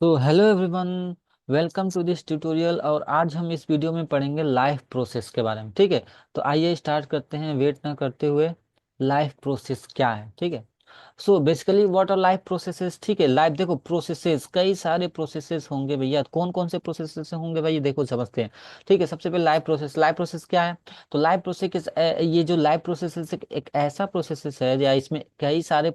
तो hello everyone, welcome to this tutorial. और आज हम इस वीडियो में पढ़ेंगे लाइफ प्रोसेस के बारे में। ठीक है, तो आइए स्टार्ट करते हैं वेट ना करते हुए। लाइफ प्रोसेस क्या है? ठीक है, so basically what our life processes. ठीक है, लाइफ देखो प्रोसेसेस, कई सारे प्रोसेसेस होंगे भैया। कौन कौन से प्रोसेसेस होंगे भाई, ये देखो समझते हैं। ठीक है, सबसे पहले लाइफ प्रोसेस क्या है? तो लाइफ प्रोसेस, ये जो लाइफ प्रोसेस एक ऐसा प्रोसेस है या इसमें कई सारे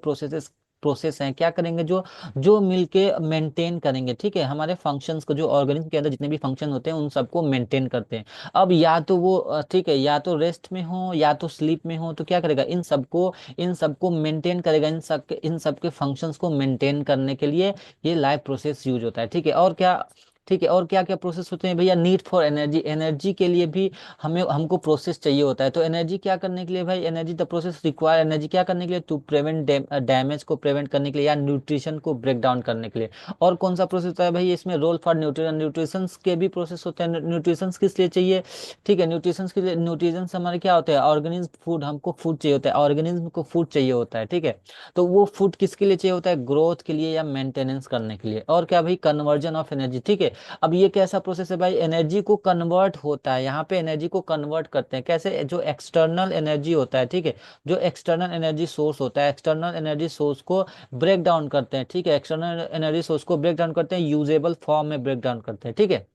प्रोसेस हैं। क्या करेंगे? जो जो मिलके मेंटेन करेंगे, ठीक है, हमारे फंक्शंस को, जो ऑर्गेनिज्म के अंदर जितने भी फंक्शन होते हैं उन सबको मेंटेन करते हैं। अब या तो वो ठीक है, या तो रेस्ट में हो या तो स्लीप में हो, तो क्या करेगा? इन सबको मेंटेन करेगा। इन सब के फंक्शंस को मेंटेन करने के लिए ये लाइफ प्रोसेस यूज होता है। ठीक है, और क्या? ठीक है, और क्या क्या प्रोसेस होते हैं भैया? नीड फॉर एनर्जी, एनर्जी के लिए भी हमको प्रोसेस चाहिए होता है। तो एनर्जी क्या करने के लिए भाई? Energy, the process require energy क्या करने के लिए? टू प्रिवेंट डैमेज को प्रिवेंट करने के लिए, या न्यूट्रिशन को ब्रेक डाउन करने के लिए। और कौन सा प्रोसेस होता है भाई इसमें? रोल फॉर न्यूट्रिशन, न्यूट्रिशन के भी प्रोसेस होते हैं। न्यूट्रिशन किस लिए चाहिए? ठीक है, न्यूट्रिशन के लिए, न्यूट्रिशन हमारे क्या होते हैं? ऑर्गेनिज्म फूड, हमको फूड चाहिए होता है, ऑर्गेनिज्म को फूड चाहिए होता है। ठीक है, तो वो फूड किसके लिए चाहिए होता है? ग्रोथ के लिए या मेंटेनेंस करने के लिए। और क्या भाई? Conversion of energy. ठीक है, अब ये कैसा प्रोसेस है भाई? एनर्जी को कन्वर्ट होता है, यहाँ पे एनर्जी को कन्वर्ट करते हैं कैसे? जो एक्सटर्नल एनर्जी होता है, ठीक है, जो एक्सटर्नल एनर्जी सोर्स होता है, एक्सटर्नल एनर्जी सोर्स को ब्रेक डाउन करते हैं। ठीक है, एक्सटर्नल एनर्जी सोर्स को ब्रेक डाउन करते हैं, यूजेबल फॉर्म में ब्रेक डाउन करते हैं। ठीक है,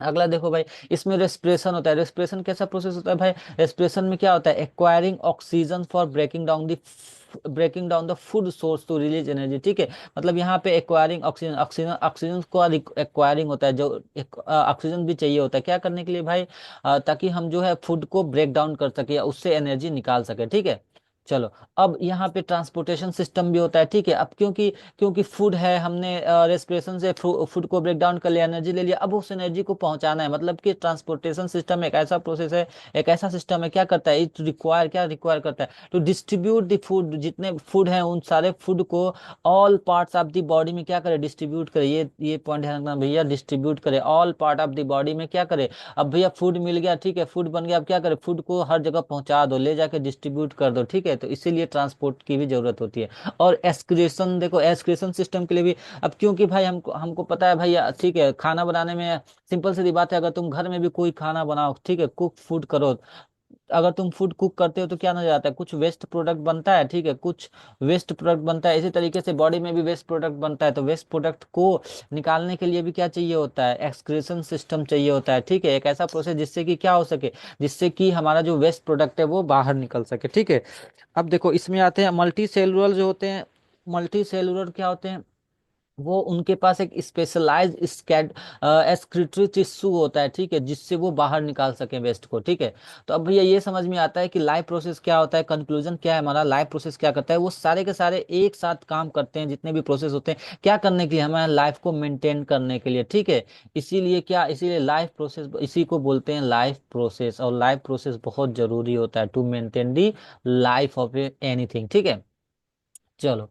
अगला देखो भाई, इसमें रेस्पिरेशन होता है। रेस्पिरेशन कैसा प्रोसेस होता है भाई? रेस्पिरेशन में क्या होता है? Acquiring oxygen for breaking down the food source to release energy. ठीक है, मतलब यहाँ पे एक्वायरिंग ऑक्सीजन, ऑक्सीजन को एक्वायरिंग होता है, जो ऑक्सीजन भी चाहिए होता है क्या करने के लिए भाई? ताकि हम जो है फूड को ब्रेक डाउन कर सके या उससे एनर्जी निकाल सके। ठीक है, चलो, अब यहाँ पे ट्रांसपोर्टेशन सिस्टम भी होता है। ठीक है, अब क्योंकि क्योंकि फूड है, हमने रेस्पिरेशन से फूड को ब्रेक डाउन कर लिया, एनर्जी ले लिया, अब उस एनर्जी को पहुंचाना है। मतलब कि ट्रांसपोर्टेशन सिस्टम एक ऐसा प्रोसेस है, एक ऐसा सिस्टम है, क्या करता है? इट रिक्वायर, क्या रिक्वायर करता है? टू डिस्ट्रीब्यूट द फूड, जितने फूड है उन सारे फूड को all parts of the body में क्या करे? डिस्ट्रीब्यूट करे। ये पॉइंट ध्यान रखना भैया, डिस्ट्रीब्यूट करे, all part of the body में क्या करे? अब भैया फूड मिल गया, ठीक है, फूड बन गया, अब क्या करे? फूड को हर जगह पहुंचा दो, ले जाके डिस्ट्रीब्यूट कर दो। ठीक है, तो इसीलिए ट्रांसपोर्ट की भी जरूरत होती है। और एस्क्रेशन, देखो एस्क्रेशन सिस्टम के लिए भी। अब क्योंकि भाई हमको हमको पता है भैया, ठीक है, खाना बनाने में सिंपल सी बात है, अगर तुम घर में भी कोई खाना बनाओ, ठीक है, कुक फूड करो, अगर तुम फूड कुक करते हो तो क्या नजर आता है? कुछ वेस्ट प्रोडक्ट बनता है। ठीक है, कुछ वेस्ट प्रोडक्ट बनता है। इसी तरीके से बॉडी में भी वेस्ट प्रोडक्ट बनता है, तो वेस्ट प्रोडक्ट को निकालने के लिए भी क्या चाहिए होता है? एक्सक्रीशन सिस्टम चाहिए होता है। ठीक है, एक ऐसा प्रोसेस जिससे कि क्या हो सके, जिससे कि हमारा जो वेस्ट प्रोडक्ट है वो बाहर निकल सके। ठीक है, अब देखो इसमें आते हैं मल्टी सेलुलर जो होते हैं। मल्टी सेलुलर क्या होते हैं? वो उनके पास एक स्पेशलाइज एक्सक्रीटरी टिश्यू होता है, ठीक है, जिससे वो बाहर निकाल सके वेस्ट को। ठीक है, तो अब भैया ये समझ में आता है कि लाइफ प्रोसेस क्या होता है। कंक्लूजन क्या है हमारा? लाइफ प्रोसेस क्या करता है? वो सारे के सारे एक साथ काम करते हैं, जितने भी प्रोसेस होते हैं, क्या करने के लिए? हमारे लाइफ को मेंटेन करने के लिए। ठीक है, इसीलिए क्या, इसीलिए लाइफ प्रोसेस, इसी को बोलते हैं लाइफ प्रोसेस। और लाइफ प्रोसेस बहुत जरूरी होता है to maintain the life of anything. ठीक है, चलो,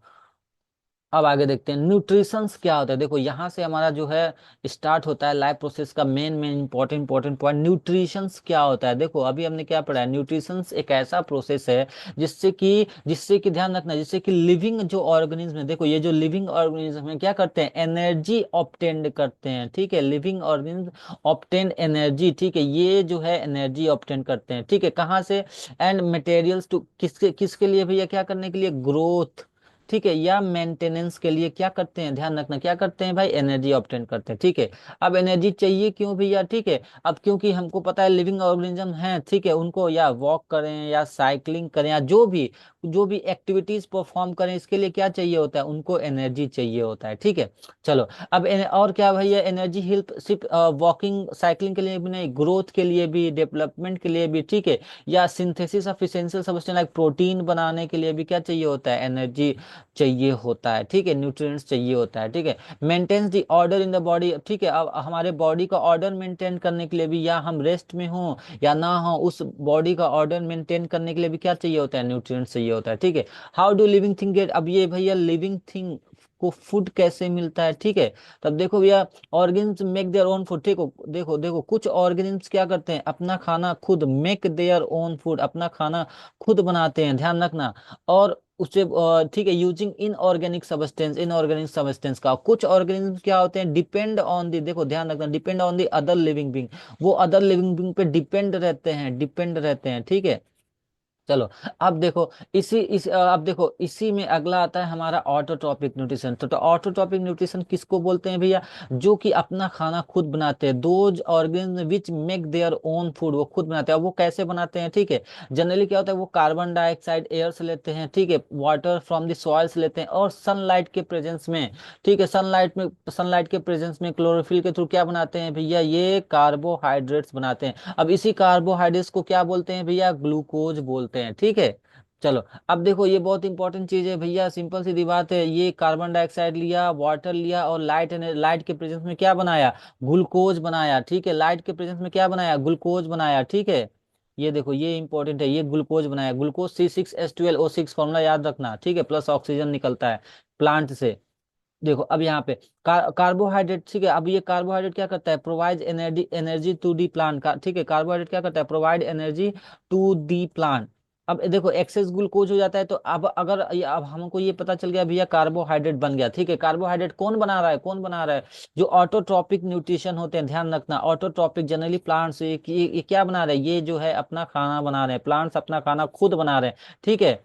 अब आगे देखते हैं न्यूट्रिशंस क्या होता है। देखो यहाँ से हमारा जो है स्टार्ट होता है लाइफ प्रोसेस का main main important point. Nutritions क्या होता है? देखो अभी हमने क्या पढ़ा है? न्यूट्रिशंस एक ऐसा प्रोसेस है जिससे कि ध्यान रखना, जिससे कि लिविंग जो ऑर्गेनिज्म है, देखो ये जो लिविंग ऑर्गेनिज्म है क्या करते हैं? एनर्जी ऑब्टेंड करते हैं। ठीक है, लिविंग ऑर्गेनिज्म ऑब्टेंड एनर्जी। ठीक है, ये जो है एनर्जी ऑब्टेंड करते हैं। ठीक है, कहाँ से? एंड मटेरियल्स टू, किसके किसके लिए भैया? क्या करने के लिए? ग्रोथ, ठीक है, या मेंटेनेंस के लिए क्या करते हैं? ध्यान रखना, क्या करते हैं भाई? एनर्जी ऑब्टेन करते हैं। ठीक है, अब एनर्जी चाहिए क्यों भैया? ठीक है, अब क्योंकि हमको पता है लिविंग ऑर्गेनिज्म है, ठीक है, उनको या वॉक करें या साइकिलिंग करें या जो भी एक्टिविटीज परफॉर्म करें, इसके लिए क्या चाहिए होता है? उनको एनर्जी चाहिए होता है। ठीक है, चलो, अब और क्या भैया? एनर्जी हेल्प सिर्फ वॉकिंग साइकिलिंग के लिए भी नहीं, ग्रोथ के लिए भी, डेवलपमेंट के लिए भी। ठीक है, या synthesis of essential substance like protein बनाने के लिए भी क्या चाहिए होता है? एनर्जी चाहिए होता है। ठीक है, न्यूट्रिएंट्स चाहिए होता है। ठीक है, maintains the order in the body. ठीक है, अब हमारे बॉडी का ऑर्डर मेंटेन करने के लिए भी, या हम रेस्ट में हो या ना हो, उस बॉडी का ऑर्डर मेंटेन करने के लिए भी क्या चाहिए होता है? न्यूट्रिएंट्स चाहिए होता है। ठीक है, how do living thing get, अब ये भैया लिविंग थिंग को फूड कैसे मिलता है? ठीक है, तब देखो भैया, organs make their own food. ठीक हो, देखो देखो कुछ ऑर्गेनिज्म क्या करते हैं? अपना खाना खुद, मेक देयर ओन फूड, अपना खाना खुद बनाते हैं, ध्यान रखना। और उससे ठीक है, यूजिंग इनऑर्गेनिक सब्सटेंस का। कुछ ऑर्गेनिज्म क्या होते हैं, डिपेंड ऑन दी, देखो ध्यान रखना, depend on the other living being, वो अदर लिविंग बींग पे डिपेंड रहते हैं, ठीक है। चलो, अब देखो अब देखो इसी में अगला आता है हमारा ऑटोट्रॉपिक न्यूट्रिशन। तो ऑटोट्रॉपिक न्यूट्रिशन किसको बोलते हैं भैया, जो कि अपना खाना खुद बनाते हैं, those organism which make their own food, वो खुद बनाते हैं। अब वो कैसे बनाते हैं, ठीक है, जनरली क्या होता है, वो कार्बन डाइऑक्साइड एयर से लेते हैं, ठीक है, वाटर फ्रॉम द सॉइल से लेते हैं, और सनलाइट के प्रेजेंस में, ठीक है, सनलाइट के प्रेजेंस में क्लोरोफिल के थ्रू क्या बनाते हैं भैया, ये कार्बोहाइड्रेट्स बनाते हैं। अब इसी कार्बोहाइड्रेट्स को क्या बोलते हैं भैया, ग्लूकोज बोलते हैं, ठीक है। चलो, अब देखो ये बहुत इंपॉर्टेंट चीज है भैया, सिंपल सी सी बात है, ये कार्बन डाइऑक्साइड लिया, वाटर लिया, और लाइट के प्रेजेंस में क्या बनाया, ग्लूकोज बनाया, ठीक है, लाइट के प्रेजेंस में क्या बनाया, ग्लूकोज बनाया, ठीक है। ये देखो ये इंपॉर्टेंट है, ये ग्लूकोज बनाया, ग्लूकोज C6H12O6 फॉर्मूला याद रखना, ठीक है, प्लस ऑक्सीजन निकलता है प्लांट से। देखो अब यहाँ पे कार्बोहाइड्रेट, ठीक है, अब ये कार्बोहाइड्रेट क्या करता है, provide energy energy to the plant, ठीक है, कार्बोहाइड्रेट क्या करता है, provide energy to the plant. अब देखो एक्सेस ग्लूकोज हो जाता है, तो अब अगर अब हमको ये पता चल गया भैया कार्बोहाइड्रेट बन गया, ठीक है। कार्बोहाइड्रेट कौन बना रहा है, जो ऑटोट्रॉपिक न्यूट्रिशन होते हैं, ध्यान रखना, ऑटोट्रॉपिक जनरली प्लांट्स, ये क्या बना रहे हैं, ये जो है अपना खाना बना रहे हैं, प्लांट्स अपना खाना खुद बना रहे हैं, ठीक है,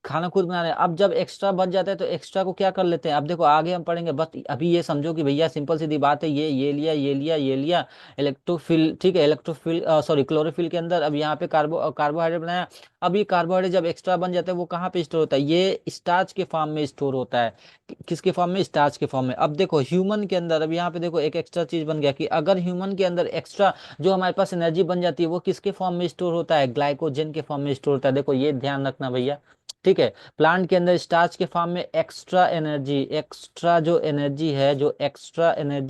खाना खुद बना रहे हैं। अब जब एक्स्ट्रा बच जाता है तो एक्स्ट्रा को क्या कर लेते हैं, अब देखो आगे हम पढ़ेंगे, बस अभी ये समझो कि भैया सिंपल सीधी बात है, ये लिया इलेक्ट्रोफिल, ठीक है, इलेक्ट्रोफिल सॉरी क्लोरोफिल के अंदर, अब यहाँ पे कार्बोहाइड्रेट बनाया। अब ये कार्बोहाइड्रेट जब एक्स्ट्रा बन जाता है, वो कहाँ पे स्टोर होता है, ये स्टार्च के फॉर्म में स्टोर होता है। किसके फॉर्म में, स्टार्च के फॉर्म में। अब देखो ह्यूमन के अंदर, अब यहाँ पे देखो एक एक्स्ट्रा चीज बन गया, कि अगर ह्यूमन के अंदर एक्स्ट्रा जो हमारे पास एनर्जी बन जाती है, वो किसके फॉर्म में स्टोर होता है, ग्लाइकोजन के फॉर्म में स्टोर होता है। देखो ये ध्यान रखना भैया, ठीक है। प्लांट के अंदर स्टार्च के फॉर्म में एक्स्ट्रा एनर्जी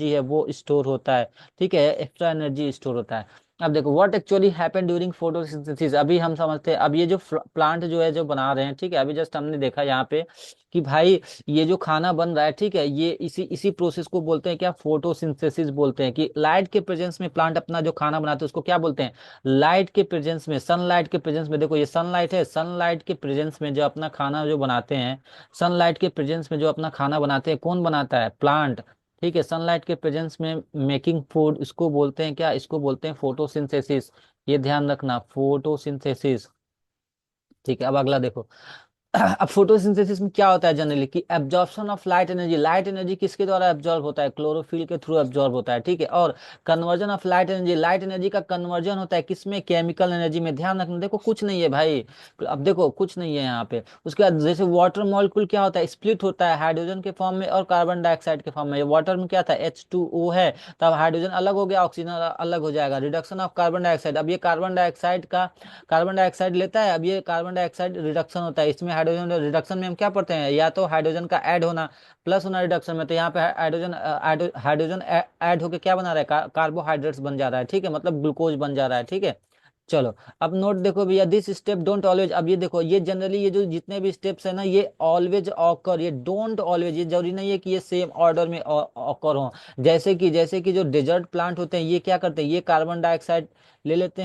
है वो स्टोर होता है, ठीक है, एक्स्ट्रा एनर्जी स्टोर होता है। अब देखो what actually happen during photosynthesis, अभी हम समझते हैं, अब ये जो प्लांट जो है जो बना रहे हैं, ठीक है, अभी जस्ट हमने देखा यहाँ पे कि भाई ये जो खाना बन रहा है, ठीक है, ये इसी इसी प्रोसेस को बोलते हैं क्या, फोटोसिंथेसिस बोलते हैं। कि लाइट के प्रेजेंस में प्लांट अपना जो खाना बनाते हैं उसको क्या बोलते हैं, लाइट के प्रेजेंस में, सनलाइट के प्रेजेंस में, देखो ये सनलाइट है, सनलाइट के प्रेजेंस में जो अपना खाना जो बनाते हैं, सनलाइट के प्रेजेंस में जो अपना खाना बनाते हैं, कौन बनाता है, प्लांट, ठीक है, सनलाइट के प्रेजेंस में मेकिंग फूड, इसको बोलते हैं क्या, इसको बोलते हैं फोटोसिंथेसिस। ये ध्यान रखना, फोटोसिंथेसिस, ठीक है। अब अगला देखो, अब फोटोसिंथेसिस में क्या होता है जनरली, कि एब्जॉर्प्शन ऑफ लाइट एनर्जी किसके द्वारा एब्जॉर्ब होता है, क्लोरोफिल के थ्रू एब्जॉर्ब होता है, ठीक है। और कन्वर्जन ऑफ लाइट एनर्जी का कन्वर्जन होता है किसमें, केमिकल एनर्जी में। ध्यान रखना, देखो कुछ नहीं है भाई, अब देखो कुछ नहीं है यहाँ पे। उसके बाद जैसे वाटर मॉलिक्यूल क्या होता है, स्प्लिट होता है हाइड्रोजन के फॉर्म में और कार्बन डाइऑक्साइड के फॉर्म में। वाटर में क्या था, H2O है, तब हाइड्रोजन अलग हो गया, ऑक्सीजन अलग हो जाएगा, रिडक्शन ऑफ कार्बन डाइऑक्साइड। अब ये कार्बन डाइऑक्साइड लेता है, अब ये कार्बन डाइऑक्साइड रिडक्शन होता है, इसमें हाइड्रोजन रिडक्शन में हम क्या पढ़ते हैं, या तो हाइड्रोजन का ऐड होना, प्लस होना रिडक्शन में, तो यहाँ पे हाइड्रोजन ऐड होके क्या बना रहा है, कार्बोहाइड्रेट्स बन जा रहा है, ठीक है, मतलब ग्लूकोज बन जा रहा है, ठीक है। चलो, अब नोट देखो भैया, दिस स्टेप डोंट ऑलवेज, अब ये देखो, ये जनरली ये जो जितने भी स्टेप्स है ना, ये ऑलवेज ऑकर, ये डोंट ऑलवेज, ये जरूरी नहीं है कि ये सेम ऑर्डर में ऑकर हो। जैसे कि जो डेजर्ट प्लांट होते हैं, ये क्या करते हैं, ये कार्बन डाइऑक्साइड ले लेते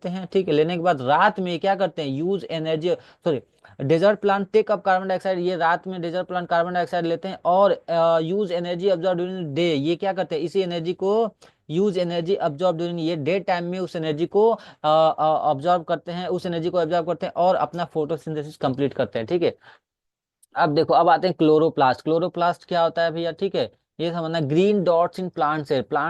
हैं, ठीक है, लेने के बाद रात में क्या करते हैं, use energy, sorry, desert plant take up carbon dioxide, ये रात में डेजर्ट प्लांट कार्बन डाइऑक्साइड लेते हैं, और use energy absorb during day, ये क्या करते हैं, इसी एनर्जी को यूज एनर्जी ऑब्जॉर्व ड्यूरिंग, ये डे टाइम में उस एनर्जी को ऑब्जॉर्व करते हैं और अपना फोटोसिंथेसिस कंप्लीट करते हैं, ठीक है। अब देखो, अब आते हैं क्लोरोप्लास्ट। क्लोरोप्लास्ट क्या होता है भैया, ठीक है, ये समझना, green dots in plant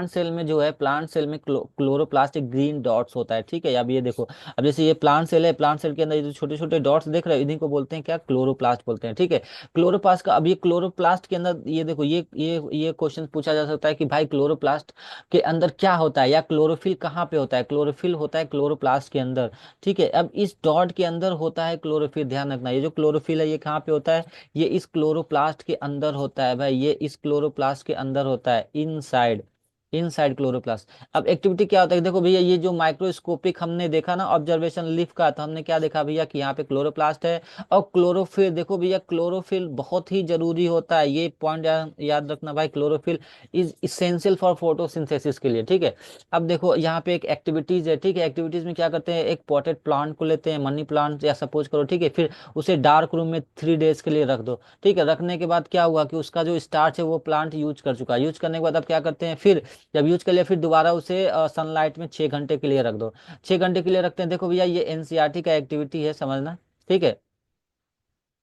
cell में जो है, प्लांट सेल में क्लोरोप्लास्ट एक ग्रीन डॉट्स होता है, ठीक है। अब ये देखो, अब जैसे ये प्लांट सेल है, प्लांट सेल के अंदर ये जो छोटे छोटे डॉट्स देख रहे हो, इन्हीं को बोलते हैं क्या, क्लोरोप्लास्ट बोलते हैं, ठीक है। क्लोरोप्लास्ट का, अब ये क्लोरोप्लास्ट के अंदर ये देखो, ये क्वेश्चन पूछा जा सकता है कि भाई क्लोरोप्लास्ट के अंदर क्या होता है, या क्लोरोफिल कहाँ पे होता है, क्लोरोफिल होता है क्लोरोप्लास्ट के अंदर, ठीक है। अब इस डॉट के अंदर होता है क्लोरोफिल, ध्यान रखना, ये जो क्लोरोफिल है ये कहाँ पे होता है, ये इस क्लोरोप्लास्ट के अंदर होता है भाई, ये इस क्लोरोप्लास्ट के अंदर होता है, इनसाइड, इनसाइड क्लोरोप्लास्ट। अब एक्टिविटी क्या होता है, देखो भैया ये जो माइक्रोस्कोपिक हमने देखा ना ऑब्जर्वेशन लीफ का, तो हमने क्या देखा भैया कि यहाँ पे क्लोरोप्लास्ट है। और क्लोरोफिल देखो भैया, क्लोरोफिल बहुत ही जरूरी होता है, ये पॉइंट याद रखना भाई, chlorophyll is essential for photosynthesis के लिए, ठीक है। अब देखो यहाँ पे एक एक्टिविटीज है, ठीक है। एक्टिविटीज में क्या करते हैं, एक पॉटेड प्लांट को लेते हैं, मनी प्लांट या सपोज करो, ठीक है। फिर उसे डार्क रूम में 3 डेज के लिए रख दो, ठीक है। रखने के बाद क्या हुआ कि उसका जो स्टार्च है वो प्लांट यूज कर चुका है। यूज करने के बाद अब क्या करते हैं, फिर जब यूज कर लिया फिर दोबारा उसे सनलाइट में 6 घंटे के लिए रख दो। 6 घंटे के लिए रखते हैं। देखो भैया ये एनसीईआरटी का एक्टिविटी है, समझना, ठीक है।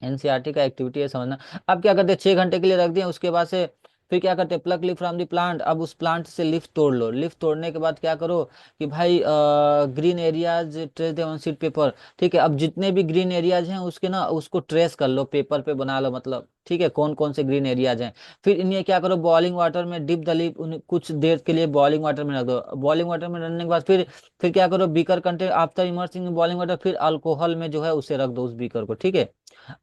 एनसीईआरटी का एक्टिविटी है, समझना। अब क्या करते हैं, 6 घंटे के लिए रख दिए, उसके बाद से फिर क्या करते हैं, plug leaf from the plant. अब उस प्लांट से लीफ तोड़ लो। लीफ तोड़ने के बाद क्या करो कि भाई green areas trace they on sheet paper, ठीक है। अब जितने भी ग्रीन एरियाज हैं उसके ना उसको ट्रेस कर लो, पेपर पे बना लो, मतलब ठीक है, कौन कौन से ग्रीन एरियाज हैं। फिर इन्हें क्या करो, बॉइलिंग वाटर में डिप द लीफ, उन्हें कुछ देर के लिए बॉइलिंग वाटर में रख दो। बॉइलिंग वाटर में रखने के बाद फिर क्या करो, beaker contain after immersing in boiling water, फिर अल्कोहल में जो है उसे रख दो उस बीकर को, ठीक है।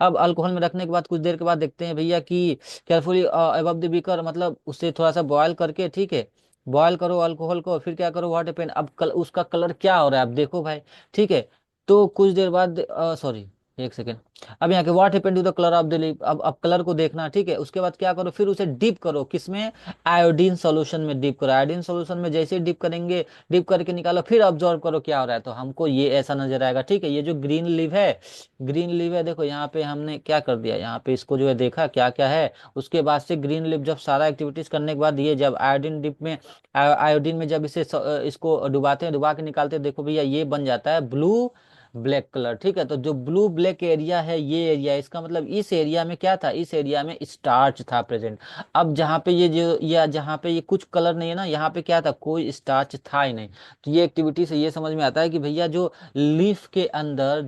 अब अल्कोहल में रखने के बाद कुछ देर के बाद देखते हैं भैया कि केयरफुली अबव द बीकर, मतलब उसे थोड़ा सा बॉयल करके, ठीक है। बॉयल करो अल्कोहल को, फिर क्या करो, व्हाट हैपेंड, अब उसका कलर क्या हो रहा है, अब देखो भाई, ठीक है। तो कुछ देर बाद, सॉरी एक सेकेंड, अब यहाँ के what happened to the colour of the leaf, अब कलर को देखना, ठीक है। उसके बाद क्या करो, फिर उसे डिप करो, किसमें, आयोडीन सॉल्यूशन में डिप करो। आयोडीन सॉल्यूशन में जैसे ही डिप करेंगे, डिप करके निकालो, फिर ऑब्जर्व करो क्या हो रहा है, तो हमको ये ऐसा नजर आएगा, ठीक है। ये जो ग्रीन लीव है, ग्रीन लीव है, देखो यहाँ पे हमने क्या कर दिया, यहाँ पे इसको जो है देखा क्या क्या है। उसके बाद से ग्रीन लीव जब सारा एक्टिविटीज करने के बाद ये जब आयोडीन डिप में, आयोडीन में जब इसको डुबाते हैं, डुबा के निकालते हैं, देखो भैया ये बन जाता है ब्लू ब्लैक कलर, ठीक है। तो जो ब्लू ब्लैक एरिया है ये एरिया, इसका मतलब इस एरिया में क्या था, इस एरिया में स्टार्च था प्रेजेंट। अब जहाँ पे ये जो या जहाँ पे ये कुछ कलर नहीं है ना, यहाँ पे क्या था, कोई स्टार्च था ही नहीं। तो ये एक्टिविटी से ये समझ में आता है कि भैया जो लीफ के अंदर,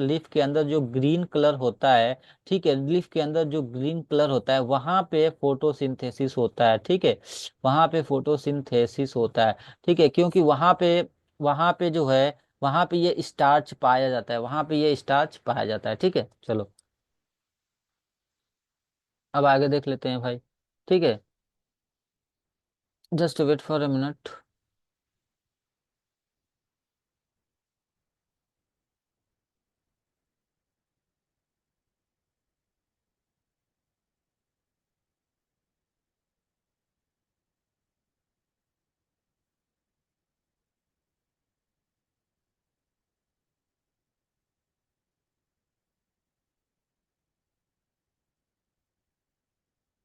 लीफ के अंदर जो ग्रीन कलर होता है, ठीक है, लीफ के अंदर जो ग्रीन कलर होता है वहां पे फोटोसिंथेसिस होता है, ठीक है। वहां पे फोटोसिंथेसिस होता है, ठीक है, क्योंकि वहां पे जो है, वहां पे ये स्टार्च पाया जाता है, वहां पे ये स्टार्च पाया जाता है, ठीक है। चलो अब आगे देख लेते हैं भाई, ठीक है। Just wait for a minute.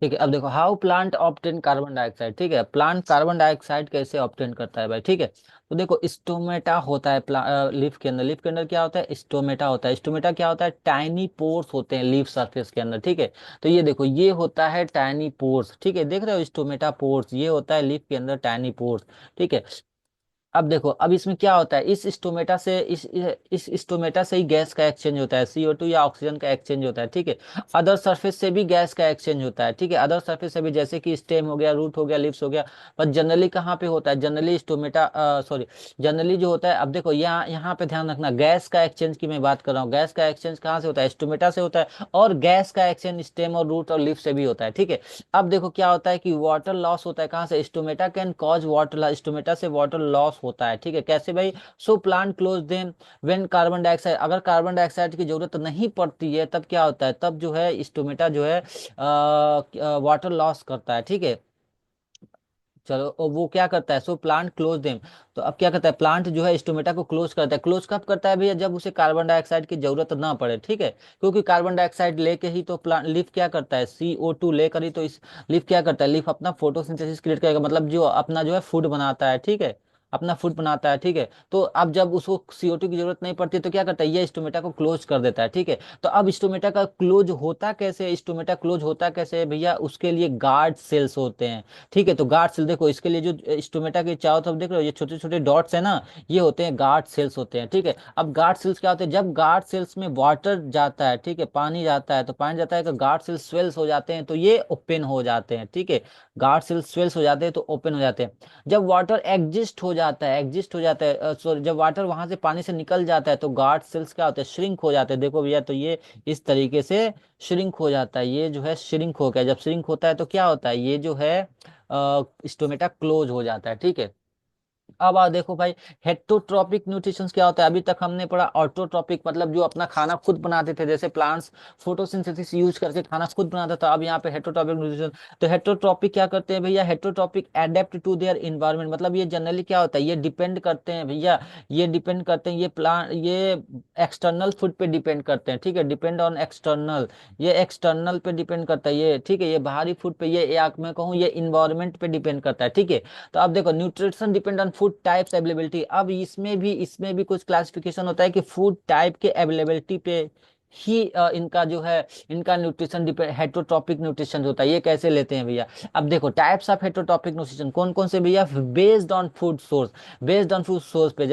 ठीक है, अब देखो how plant obtain carbon dioxide, ठीक है। प्लांट कार्बन डाइऑक्साइड कैसे ऑब्टेन करता है भाई, ठीक है। तो देखो स्टोमेटा होता है लीफ के अंदर, लीफ के अंदर क्या होता है, स्टोमेटा होता है। स्टोमेटा क्या होता है, टाइनी पोर्स होते हैं लीफ सरफेस के अंदर, ठीक है। तो ये देखो ये होता है टाइनी पोर्स, ठीक है, देख रहे हो स्टोमेटा पोर्स, ये होता है लीफ के अंदर टाइनी पोर्स, ठीक है। अब देखो अब इसमें क्या होता है, इस स्टोमेटा से ही गैस का एक्सचेंज होता है, CO2 या ऑक्सीजन का एक्सचेंज होता है, ठीक है। अदर सरफेस से भी गैस का एक्सचेंज होता है, ठीक है। अदर सरफेस से भी, जैसे कि स्टेम हो गया, रूट हो गया, लिप्स हो गया। पर जनरली कहाँ पे होता है, जनरली स्टोमेटा, सॉरी, जनरली जो होता है, अब देखो यहाँ यहाँ पे ध्यान रखना, गैस का एक्सचेंज की मैं बात कर रहा हूँ। गैस का एक्सचेंज कहाँ से होता है, स्टोमेटा से होता है। और गैस का एक्सचेंज स्टेम और रूट और लिप से भी होता है, ठीक है। अब देखो क्या होता है कि वाटर लॉस होता है, कहाँ से, stomata can cause water, stomata से वाटर लॉस होता है, ठीक है। कैसे भाई, so plant close them when carbon dioxide, अगर कार्बन डाइऑक्साइड की जरूरत नहीं पड़ती है तब क्या होता है, तब जो है स्टोमेटा जो है वाटर लॉस करता है, ठीक है। चलो और वो क्या करता है, सो प्लांट क्लोज देम। तो अब क्या करता है, प्लांट जो है स्टोमेटा को क्लोज करता है। क्लोज कब करता है भैया, जब उसे कार्बन डाइऑक्साइड की जरूरत ना पड़े, ठीक है। क्योंकि कार्बन डाइऑक्साइड लेके ही तो प्लांट, लीफ क्या करता है, CO2 लेकर ही तो इस लीफ क्या करता है, लीफ अपना फोटोसिंथेसिस क्रिएट करेगा, मतलब जो अपना जो है फूड बनाता है, ठीक है। अपना फूड बनाता है, ठीक है। तो अब जब उसको CO2 की जरूरत नहीं पड़ती तो क्या करता है, ये स्टोमेटा को क्लोज कर देता है, ठीक है। तो अब स्टोमेटा का क्लोज होता कैसे, स्टोमेटा क्लोज होता कैसे है भैया, उसके लिए गार्ड सेल्स होते हैं, ठीक है। तो गार्ड सेल देखो, इसके लिए जो स्टोमेटा के चारों तरफ देख रहे हो ये छोटे छोटे डॉट्स है ना, ये होते हैं गार्ड सेल्स होते हैं, ठीक है। अब गार्ड सेल्स क्या होते हैं, जब गार्ड सेल्स में वाटर जाता है, ठीक है, पानी जाता है, तो पानी जाता है तो गार्ड सेल्स स्वेल्स हो जाते हैं, तो ये ओपन हो जाते हैं, ठीक है। गार्ड सेल्स स्वेल्स हो जाते हैं तो ओपन हो जाते हैं। जब वाटर एग्जिस्ट हो जाता है, सॉरी, जब वाटर वहां से पानी से निकल जाता है तो गार्ड सेल्स क्या होते हैं, श्रिंक हो जाते हैं, देखो भैया, तो ये इस तरीके से श्रिंक हो जाता है, ये जो है श्रिंक हो गया। जब श्रिंक होता है तो क्या होता है, ये जो है स्टोमेटा क्लोज हो जाता है, ठीक है। अब आ देखो भाई, हेटरोट्रॉपिक न्यूट्रिशन क्या होता है। अभी तक हमने पढ़ा ऑटोट्रॉपिक, मतलब जो अपना खाना खुद बनाते थे, जैसे प्लांट्स फोटोसिंथेसिस यूज करके खाना खुद बनाता था। अब यहाँ पे हेटरोट्रॉपिक न्यूट्रिशन। तो हेटरोट्रॉपिक क्या करते हैं भैया, heterotrophic adapt to their environment, मतलब ये जनरली क्या होता है, ये डिपेंड करते हैं भैया, ये डिपेंड करते हैं, ये प्लांट ये एक्सटर्नल फूड पे डिपेंड करते हैं, ठीक है, डिपेंड ऑन एक्सटर्नल, ये एक्सटर्नल पे डिपेंड करता है, ये ठीक है, ये बाहरी फूड पे, ये या मैं कहूँ ये इन्वायरमेंट पे डिपेंड करता है, ठीक है। तो अब देखो, nutrition depend on food types availability. अब इसमें भी कुछ क्लासिफिकेशन होता है कि फूड टाइप के अवेलेबिलिटी पे ही इनका जो है, इनका न्यूट्रिशन डिपेंड, हेटरोट्रॉपिक न्यूट्रिशन होता है। ये कैसे लेते हैं भैया, अब देखो टाइप्स ऑफ हेटरोट्रॉपिक न्यूट्रिशन कौन कौन से भैया, based on food source, based on food source पे,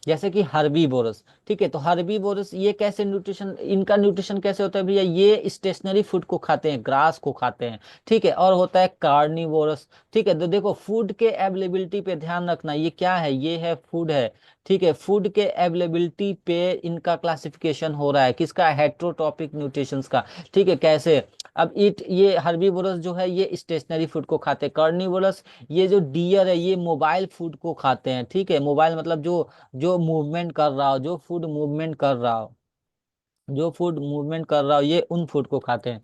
जैसे कि हर्बीवोरस, ठीक है। तो हर्बीवोरस ये कैसे न्यूट्रिशन, इनका न्यूट्रिशन कैसे होता है भैया, ये स्टेशनरी फूड को खाते हैं, ग्रास को खाते हैं, ठीक है। और होता है कार्निवोरस, ठीक है। तो देखो फूड के अवेलेबिलिटी पे ध्यान रखना, ये क्या है, ये है फूड है, ठीक है। फूड के अवेलेबिलिटी पे इनका क्लासिफिकेशन हो रहा है, किसका, हेट्रोटॉपिक न्यूट्रिशंस का, ठीक है। कैसे, अब इट ये हर्बीवोरस जो है ये स्टेशनरी फूड को खाते हैं, कार्निवोरस ये जो डियर है ये मोबाइल फूड को खाते हैं, ठीक है। मोबाइल मतलब जो जो मूवमेंट कर रहा हो, जो फूड मूवमेंट कर रहा हो, जो फूड मूवमेंट कर रहा हो, ये उन फूड को खाते हैं।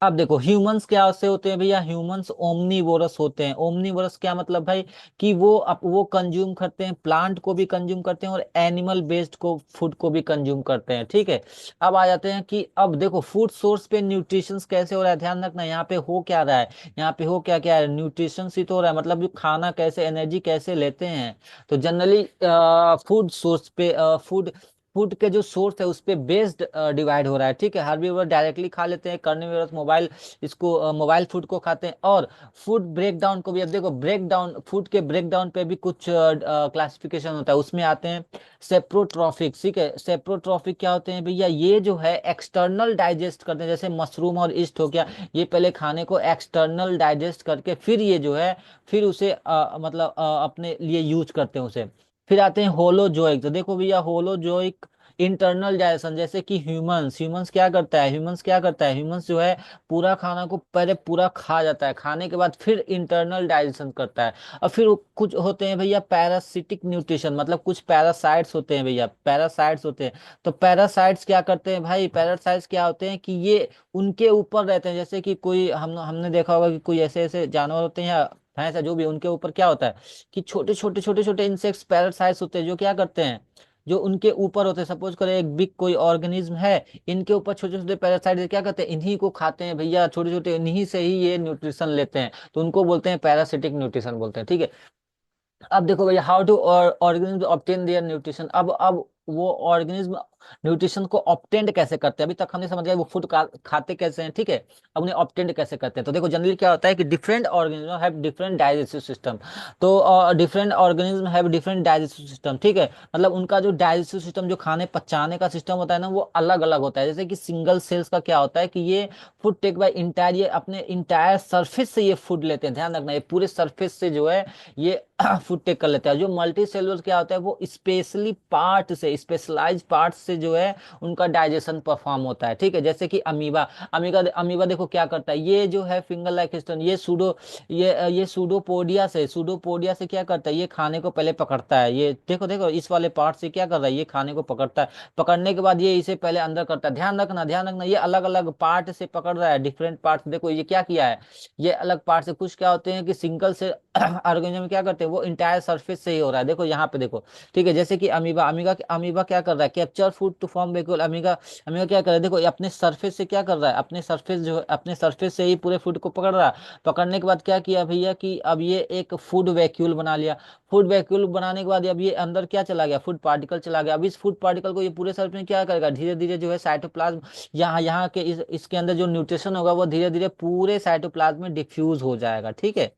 अब देखो ह्यूमंस क्या से होते हैं भैया, ह्यूमंस ओमनीवोरस होते हैं। ओमनीवोरस क्या मतलब भाई, कि वो कंज्यूम करते हैं, प्लांट को भी कंज्यूम करते हैं और एनिमल बेस्ड को फूड को भी कंज्यूम करते हैं, ठीक है। अब आ जाते हैं कि अब देखो फूड सोर्स पे न्यूट्रिशन कैसे हो रहा है, ध्यान रखना, यहाँ पे हो क्या रहा है, यहाँ पे हो क्या क्या है, न्यूट्रिशन ही तो हो रहा है, मतलब जो खाना कैसे, एनर्जी कैसे लेते हैं। तो जनरली फूड सोर्स पे फूड फूड के जो सोर्स है उस पे बेस्ड डिवाइड हो रहा है, ठीक है। हर्बीवर डायरेक्टली खा लेते हैं, कार्निवोरस मोबाइल, इसको मोबाइल फूड को खाते हैं। और फूड ब्रेक डाउन को भी, अब देखो ब्रेक डाउन, फूड के ब्रेक डाउन पे भी कुछ क्लासिफिकेशन होता है, उसमें आते हैं सेप्रोट्रॉफिक, ठीक है। सेप्रोट्रॉफिक क्या होते हैं भैया, ये जो है एक्सटर्नल डाइजेस्ट करते हैं, जैसे मशरूम और ईस्ट हो गया, ये पहले खाने को एक्सटर्नल डाइजेस्ट करके फिर ये जो है, फिर उसे मतलब अपने लिए यूज करते हैं उसे। फिर आते हैं होलोजोइक, तो देखो भैया होलोजोइक इंटरनल डाइजेशन, जैसे कि ह्यूमंस ह्यूमंस क्या करता है, ह्यूमंस जो है पूरा खाना को पहले पूरा खा जाता है, खाने के बाद फिर इंटरनल डाइजेशन करता है। और फिर कुछ होते हैं भैया पैरासिटिक न्यूट्रिशन, मतलब कुछ पैरासाइट्स होते हैं भैया, पैरासाइट्स होते हैं। तो पैरासाइट्स क्या करते हैं भाई, पैरासाइट्स क्या होते हैं कि ये उनके ऊपर रहते हैं, जैसे कि कोई हमने देखा होगा कि कोई ऐसे ऐसे जानवर होते हैं या भैंस है, जो भी, उनके ऊपर क्या होता है कि छोटे छोटे इंसेक्ट्स पैरासाइट्स होते हैं, जो क्या करते हैं, जो उनके ऊपर होते हैं। सपोज करें एक बिग कोई ऑर्गेनिज्म है, इनके ऊपर छोटे छोटे पैरासाइट क्या करते हैं, इन्हीं को खाते हैं भैया, छोटे छोटे, इन्हीं से ही ये न्यूट्रिशन लेते हैं, तो उनको बोलते हैं पैरासिटिक न्यूट्रिशन बोलते हैं, ठीक है। अब देखो भैया, how to organism obtain their nutrition, अब वो ऑर्गेनिज्म न्यूट्रिशन को ऑब्टेंड कैसे करते हैं, अभी तक हमने समझ गया वो फूड खाते कैसे हैं, ठीक है। अब उन्हें ऑब्टेंड कैसे करते हैं, तो देखो जनरली क्या होता है कि different organism have different digestive system. तो different organism have different digestive system, ठीक है। मतलब उनका जो डाइजेस्टिव सिस्टम, जो खाने पचाने का सिस्टम होता है ना, वो अलग अलग होता है। जैसे कि सिंगल सेल्स का क्या होता है कि ये फूड टेक बाय इंटायर, ये अपने इंटायर सरफेस से ये फूड लेते हैं, ध्यान रखना, ये पूरे सरफेस से जो है ये फूड टेक कर लेते हैं। जो मल्टी सेलुलर क्या होता है, वो स्पेशली पार्ट से, स्पेशलाइज पार्ट से जो है उनका डाइजेशन परफॉर्म होता है, ठीक है। जैसे कि अमीबा, अमीबा देखो क्या करता है, ये जो है फिंगर लाइक हिस्टन, ये सूडोपोडिया से क्या करता है, ये खाने को पहले पकड़ता है, ये देखो देखो इस वाले पार्ट से क्या कर रहा है, ये खाने को पकड़ता है, पकड़ने के बाद ये इसे पहले अंदर करता है, ध्यान रखना, ये अलग अलग पार्ट से पकड़ रहा है, डिफरेंट पार्ट। देखो ये क्या किया है, ये अलग पार्ट से, कुछ क्या होते हैं कि सिंगल से ऑर्गेनिज्म क्या करते हैं, वो इंटायर सरफेस से ही हो रहा है, देखो यहाँ पे देखो, ठीक है। जैसे कि अमीबा क्या कर रहा है, capture food to form vacuole, amoeba amoeba क्या कर रहा है, देखो ये अपने सरफेस से क्या कर रहा है, अपने सरफेस जो है, अपने सरफेस से ही पूरे फूड को पकड़ रहा है। पकड़ने के बाद क्या किया भैया कि अब ये एक फूड वैक्यूल बना लिया, फूड वैक्यूल बनाने के बाद अब ये अंदर क्या चला गया, फूड पार्टिकल चला गया। अब इस फूड पार्टिकल को ये पूरे सरफेस में क्या करेगा, धीरे धीरे जो है साइटोप्लाज्म, यहाँ यहाँ के इसके अंदर जो न्यूट्रिशन होगा वो धीरे धीरे पूरे साइटोप्लाज्म में डिफ्यूज हो जाएगा, ठीक है।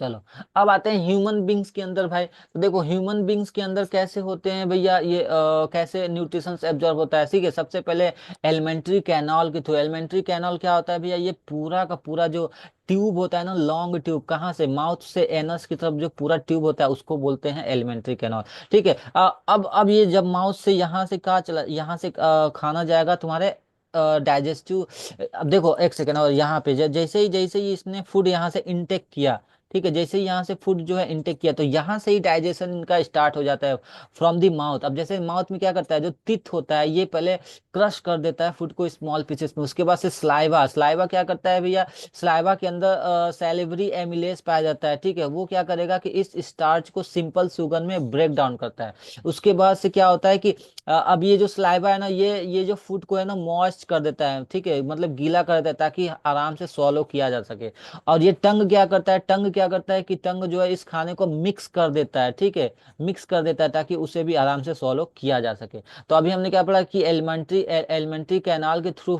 चलो, अब आते हैं ह्यूमन बींग्स के अंदर भाई। तो देखो ह्यूमन बींग्स के अंदर कैसे होते हैं भैया, ये कैसे न्यूट्रिशन एब्जॉर्ब होता है, ठीक है। सबसे पहले एलिमेंट्री कैनाल के थ्रू, एलिमेंट्री कैनाल क्या होता है भैया, ये पूरा का पूरा जो ट्यूब होता है ना, लॉन्ग ट्यूब, कहाँ से, माउथ से एनस की तरफ जो पूरा ट्यूब होता है उसको बोलते हैं एलिमेंट्री कैनाल, ठीक है। अब ये जब माउथ से यहाँ से कहाँ चला, यहाँ से खाना जाएगा तुम्हारे डाइजेस्टिव। अब देखो एक सेकेंड, और यहाँ पे जैसे ही इसने फूड यहाँ से इंटेक किया, ठीक है, जैसे ही यहाँ से फूड जो है इंटेक किया, तो यहाँ से ही डाइजेशन इनका स्टार्ट हो जाता है फ्रॉम दी माउथ। अब जैसे माउथ में क्या करता है, जो टिथ होता है ये पहले क्रश कर देता है फूड को स्मॉल पीसेस में, उसके बाद से स्लाइवा, स्लाइवा क्या करता है भैया, स्लाइवा के अंदर सैलिवरी एमिलेस पाया जाता है, ठीक है, वो क्या करेगा कि इस स्टार्च को सिंपल शुगर में ब्रेक डाउन करता है। उसके बाद से क्या होता है कि अब ये जो स्लाइवा है ना, ये जो फूड को है ना मॉइस्ट कर देता है, ठीक है, मतलब गीला कर देता है ताकि आराम से swallow किया जा सके। और ये टंग क्या करता है, टंग क्या करता है कि टंग जो है इस खाने को मिक्स कर देता है, ठीक है, मिक्स कर देता है ताकि उसे भी आराम से swallow किया जा सके। तो अभी हमने क्या पढ़ा कि एलिमेंट्री कैनाल के थ्रू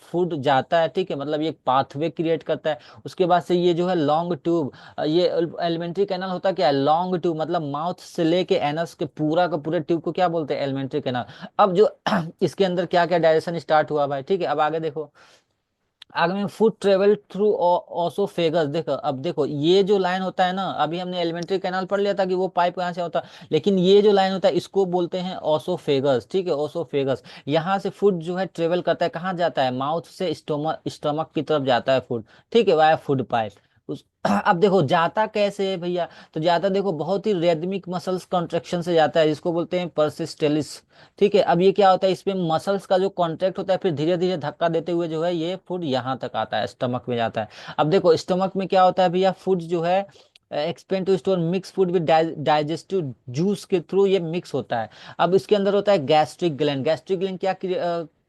फूड जाता है, ठीक है, मतलब ये पाथवे क्रिएट करता है। उसके बाद से ये जो है लॉन्ग ट्यूब, ये एलिमेंट्री कैनाल होता क्या है, लॉन्ग ट्यूब, मतलब माउथ से लेके एनस के पूरा का पूरे ट्यूब को क्या बोलते हैं, एलिमेंट्री कैनाल। अब जो इसके अंदर क्या क्या डायरेक्शन स्टार्ट हुआ भाई, ठीक है, अब आगे देखो, आगे में फूड ट्रेवल थ्रू ओसोफेगस। देखो अब देखो ये जो लाइन होता है ना, अभी हमने एलिमेंट्री कैनाल पढ़ लिया था कि वो पाइप कहाँ से होता है, लेकिन ये जो लाइन होता है इसको बोलते हैं ओसोफेगस, ठीक है, ओसोफेगस। यहाँ से फूड जो है ट्रेवल करता है, कहाँ जाता है, माउथ से स्टोमक स्टमक की तरफ जाता है फूड, ठीक है, वाया फूड पाइप। उस अब देखो जाता कैसे है भैया, तो जाता देखो बहुत ही रेदमिक मसल्स कॉन्ट्रेक्शन से जाता है, जिसको बोलते हैं परसिस्टेलिस, ठीक है। अब ये क्या होता है, इसमें मसल्स का जो कॉन्ट्रैक्ट होता है, फिर धीरे धीरे धक्का देते हुए जो है ये फूड यहाँ तक आता है, स्टमक में जाता है। अब देखो स्टमक में क्या होता है भैया, फूड जो है expand to store mix food with digestive juice के थ्रू ये मिक्स होता है। अब इसके अंदर होता है गैस्ट्रिक ग्लैंड, गैस्ट्रिक ग्लैंड क्या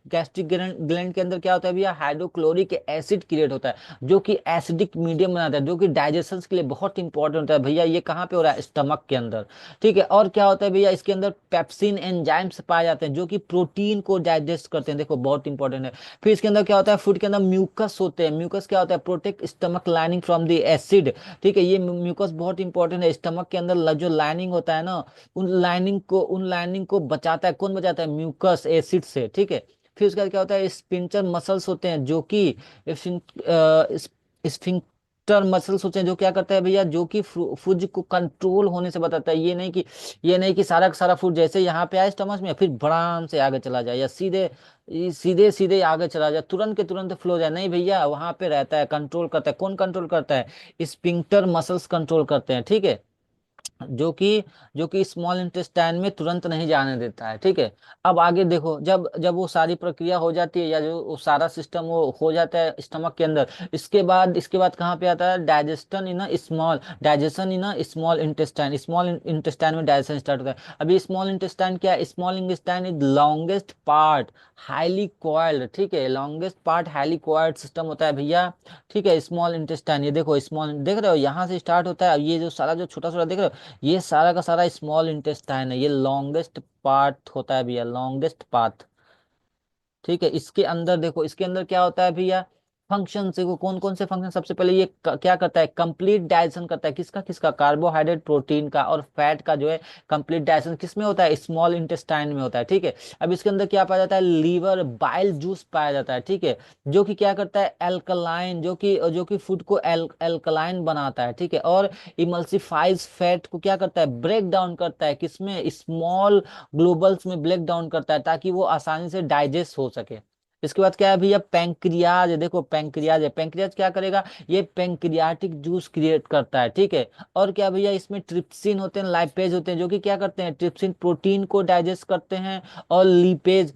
गैस्ट्रिक ग्लैंड के अंदर क्या होता है भैया, हाइड्रोक्लोरिक एसिड क्रिएट होता है, जो कि एसिडिक मीडियम बनाता है, जो कि डाइजेशन के लिए बहुत इंपॉर्टेंट होता है भैया। ये कहाँ पे हो रहा है, स्टमक के अंदर, ठीक है। और क्या होता है भैया, इसके अंदर पेप्सिन एंजाइम्स पाए जाते हैं जो कि प्रोटीन को डाइजेस्ट करते हैं, देखो बहुत इंपॉर्टेंट है। फिर इसके अंदर क्या होता है, फूड के अंदर म्यूकस होते हैं, म्यूकस क्या होता है, protect stomach lining from the acid, ठीक है, ये म्यूकस बहुत इंपॉर्टेंट है। स्टमक के अंदर जो लाइनिंग होता है ना, उन लाइनिंग को बचाता है, कौन बचाता है, म्यूकस एसिड से, ठीक है। फिर उसके बाद क्या होता है, स्पिंचर मसल्स होते हैं जो कि स्फिंक्टर मसल्स होते हैं, जो क्या करता है भैया, जो कि फूड को कंट्रोल होने से बताता है। ये नहीं कि सारा का सारा फूड जैसे यहाँ पे आए स्टमक में फिर भड़ाम से आगे चला जाए, या सीधे सीधे सीधे आगे चला जाए, तुरंत के तुरंत फ्लो जाए, नहीं भैया, वहां पे रहता है, कंट्रोल करता है, कौन कंट्रोल करता है, स्पिंक्टर मसल्स कंट्रोल करते हैं, ठीक है, जो कि जो कि स्मॉल इंटेस्टाइन में तुरंत नहीं जाने देता है, ठीक है। अब आगे देखो, जब जब वो सारी प्रक्रिया हो जाती है, या जो वो सारा सिस्टम वो हो जाता है स्टमक के अंदर, इसके बाद कहाँ पे आता है, digestion in small intestine, small intestine में डाइजेशन स्टार्ट होता है। अभी स्मॉल इंटेस्टाइन क्या है, small intestine is longest part highly coiled, ठीक है, longest part highly coiled system होता है भैया, ठीक है, स्मॉल इंटेस्टाइन। ये देखो स्मॉल, देख रहे हो यहाँ से स्टार्ट होता है, अब ये जो सारा जो छोटा छोटा देख रहे हो, ये सारा का सारा स्मॉल इंटेस्टाइन है, ये लॉन्गेस्ट पार्ट होता है भैया, लॉन्गेस्ट पाथ, ठीक है। इसके अंदर देखो, इसके अंदर क्या होता है भैया, फंक्शन देखो, कौन कौन से फंक्शन, सबसे पहले ये क्या करता है, कंप्लीट डाइजेशन करता है, किसका किसका, कार्बोहाइड्रेट प्रोटीन का और फैट का जो है कंप्लीट डाइजेशन किस में होता है, स्मॉल इंटेस्टाइन में होता है, ठीक है। अब इसके अंदर क्या पाया जाता है, लीवर बाइल जूस पाया जाता है, ठीक है, जो कि क्या करता है, एल्कलाइन, जो कि फूड को एल्कलाइन बनाता है, ठीक है, और इमल्सिफाइज फैट को क्या करता है, ब्रेक डाउन करता है, किसमें, स्मॉल ग्लोबल्स में ब्रेक डाउन करता है ताकि वो आसानी से डाइजेस्ट हो सके। इसके बाद क्या है भैया, पैंक्रियाज, देखो पैंक्रियाज है, पैंक्रियाज क्या करेगा, ये पैंक्रियाटिक जूस क्रिएट करता है, ठीक है। और क्या भैया, इसमें ट्रिप्सिन होते हैं, लाइपेज होते हैं, जो कि क्या करते हैं, ट्रिप्सिन प्रोटीन को डाइजेस्ट करते हैं, और लिपेज,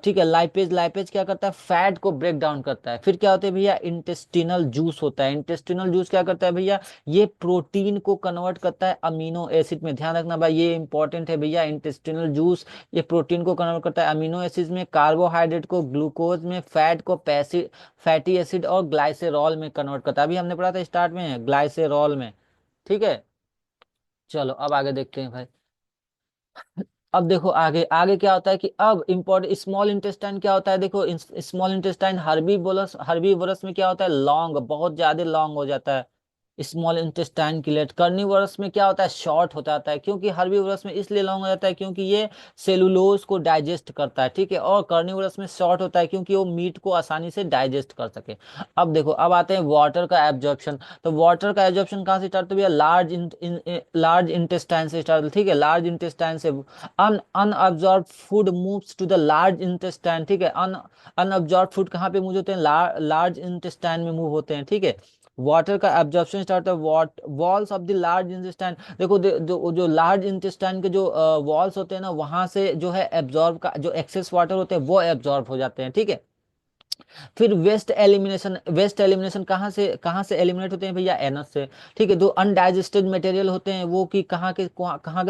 ठीक है, लाइपेज लाइपेज क्या करता है, फैट को ब्रेक डाउन करता है। फिर क्या होता है भैया, इंटेस्टिनल जूस होता है, इंटेस्टिनल जूस क्या करता है भैया, ये प्रोटीन को कन्वर्ट करता है अमीनो एसिड में, ध्यान रखना भाई, ये इंपॉर्टेंट है भैया, इंटेस्टिनल जूस ये प्रोटीन को कन्वर्ट करता है अमीनो एसिड में, कार्बोहाइड्रेट को ग्लूकोज में, फैट को फैटी एसिड और ग्लाइसेरॉल में कन्वर्ट करता है। अभी हमने पढ़ा था स्टार्ट में ग्लाइसेरॉल में, ठीक है। चलो अब आगे देखते हैं भाई। अब देखो आगे आगे क्या होता है कि अब इम्पोर्टेंट स्मॉल इंटेस्टाइन क्या होता है, देखो स्मॉल इंटेस्टाइन हर्बीवोरस, हर्बीवोरस में क्या होता है, लॉन्ग, बहुत ज्यादा लॉन्ग हो जाता है, स्मॉल इंटेस्टाइन की लेट। कार्निवोरस में क्या होता है, शॉर्ट हो जाता है, क्योंकि हर्बीवोरस में इसलिए लॉन्ग हो जाता है क्योंकि ये सेलुलोज को डाइजेस्ट करता है, ठीक है। और कार्निवोरस में शॉर्ट होता है क्योंकि वो मीट को आसानी से डाइजेस्ट कर सके। अब देखो, अब आते हैं वाटर का एब्जॉर्प्शन। तो वाटर का एब्जॉर्प्शन कहाँ से स्टार्ट होता है, लार्ज इंटेस्टाइन से स्टार्ट, ठीक है। लार्ज इंटेस्टाइन से unabsorb food moves to the large intestine, ठीक है। अनअब्जॉर्ब फूड कहाँ पे मूव होते हैं, लार्ज इंटेस्टाइन में मूव होते हैं, ठीक है। वाटर का एब्जॉर्प्शन स्टार्ट होता है what walls of the large intestine. देखो जो लार्ज इंटेस्टाइन के जो वॉल्स होते हैं ना, वहां से जो है एब्जॉर्ब का जो एक्सेस वाटर होते हैं वो एब्जॉर्ब हो जाते हैं, ठीक है। फिर वेस्ट एलिमिनेशन कहाँ से एलिमिनेट होते हैं भैया, एनस से, ठीक है। जो अनडाइजेस्टेड मटेरियल होते हैं वो कि कहाँ के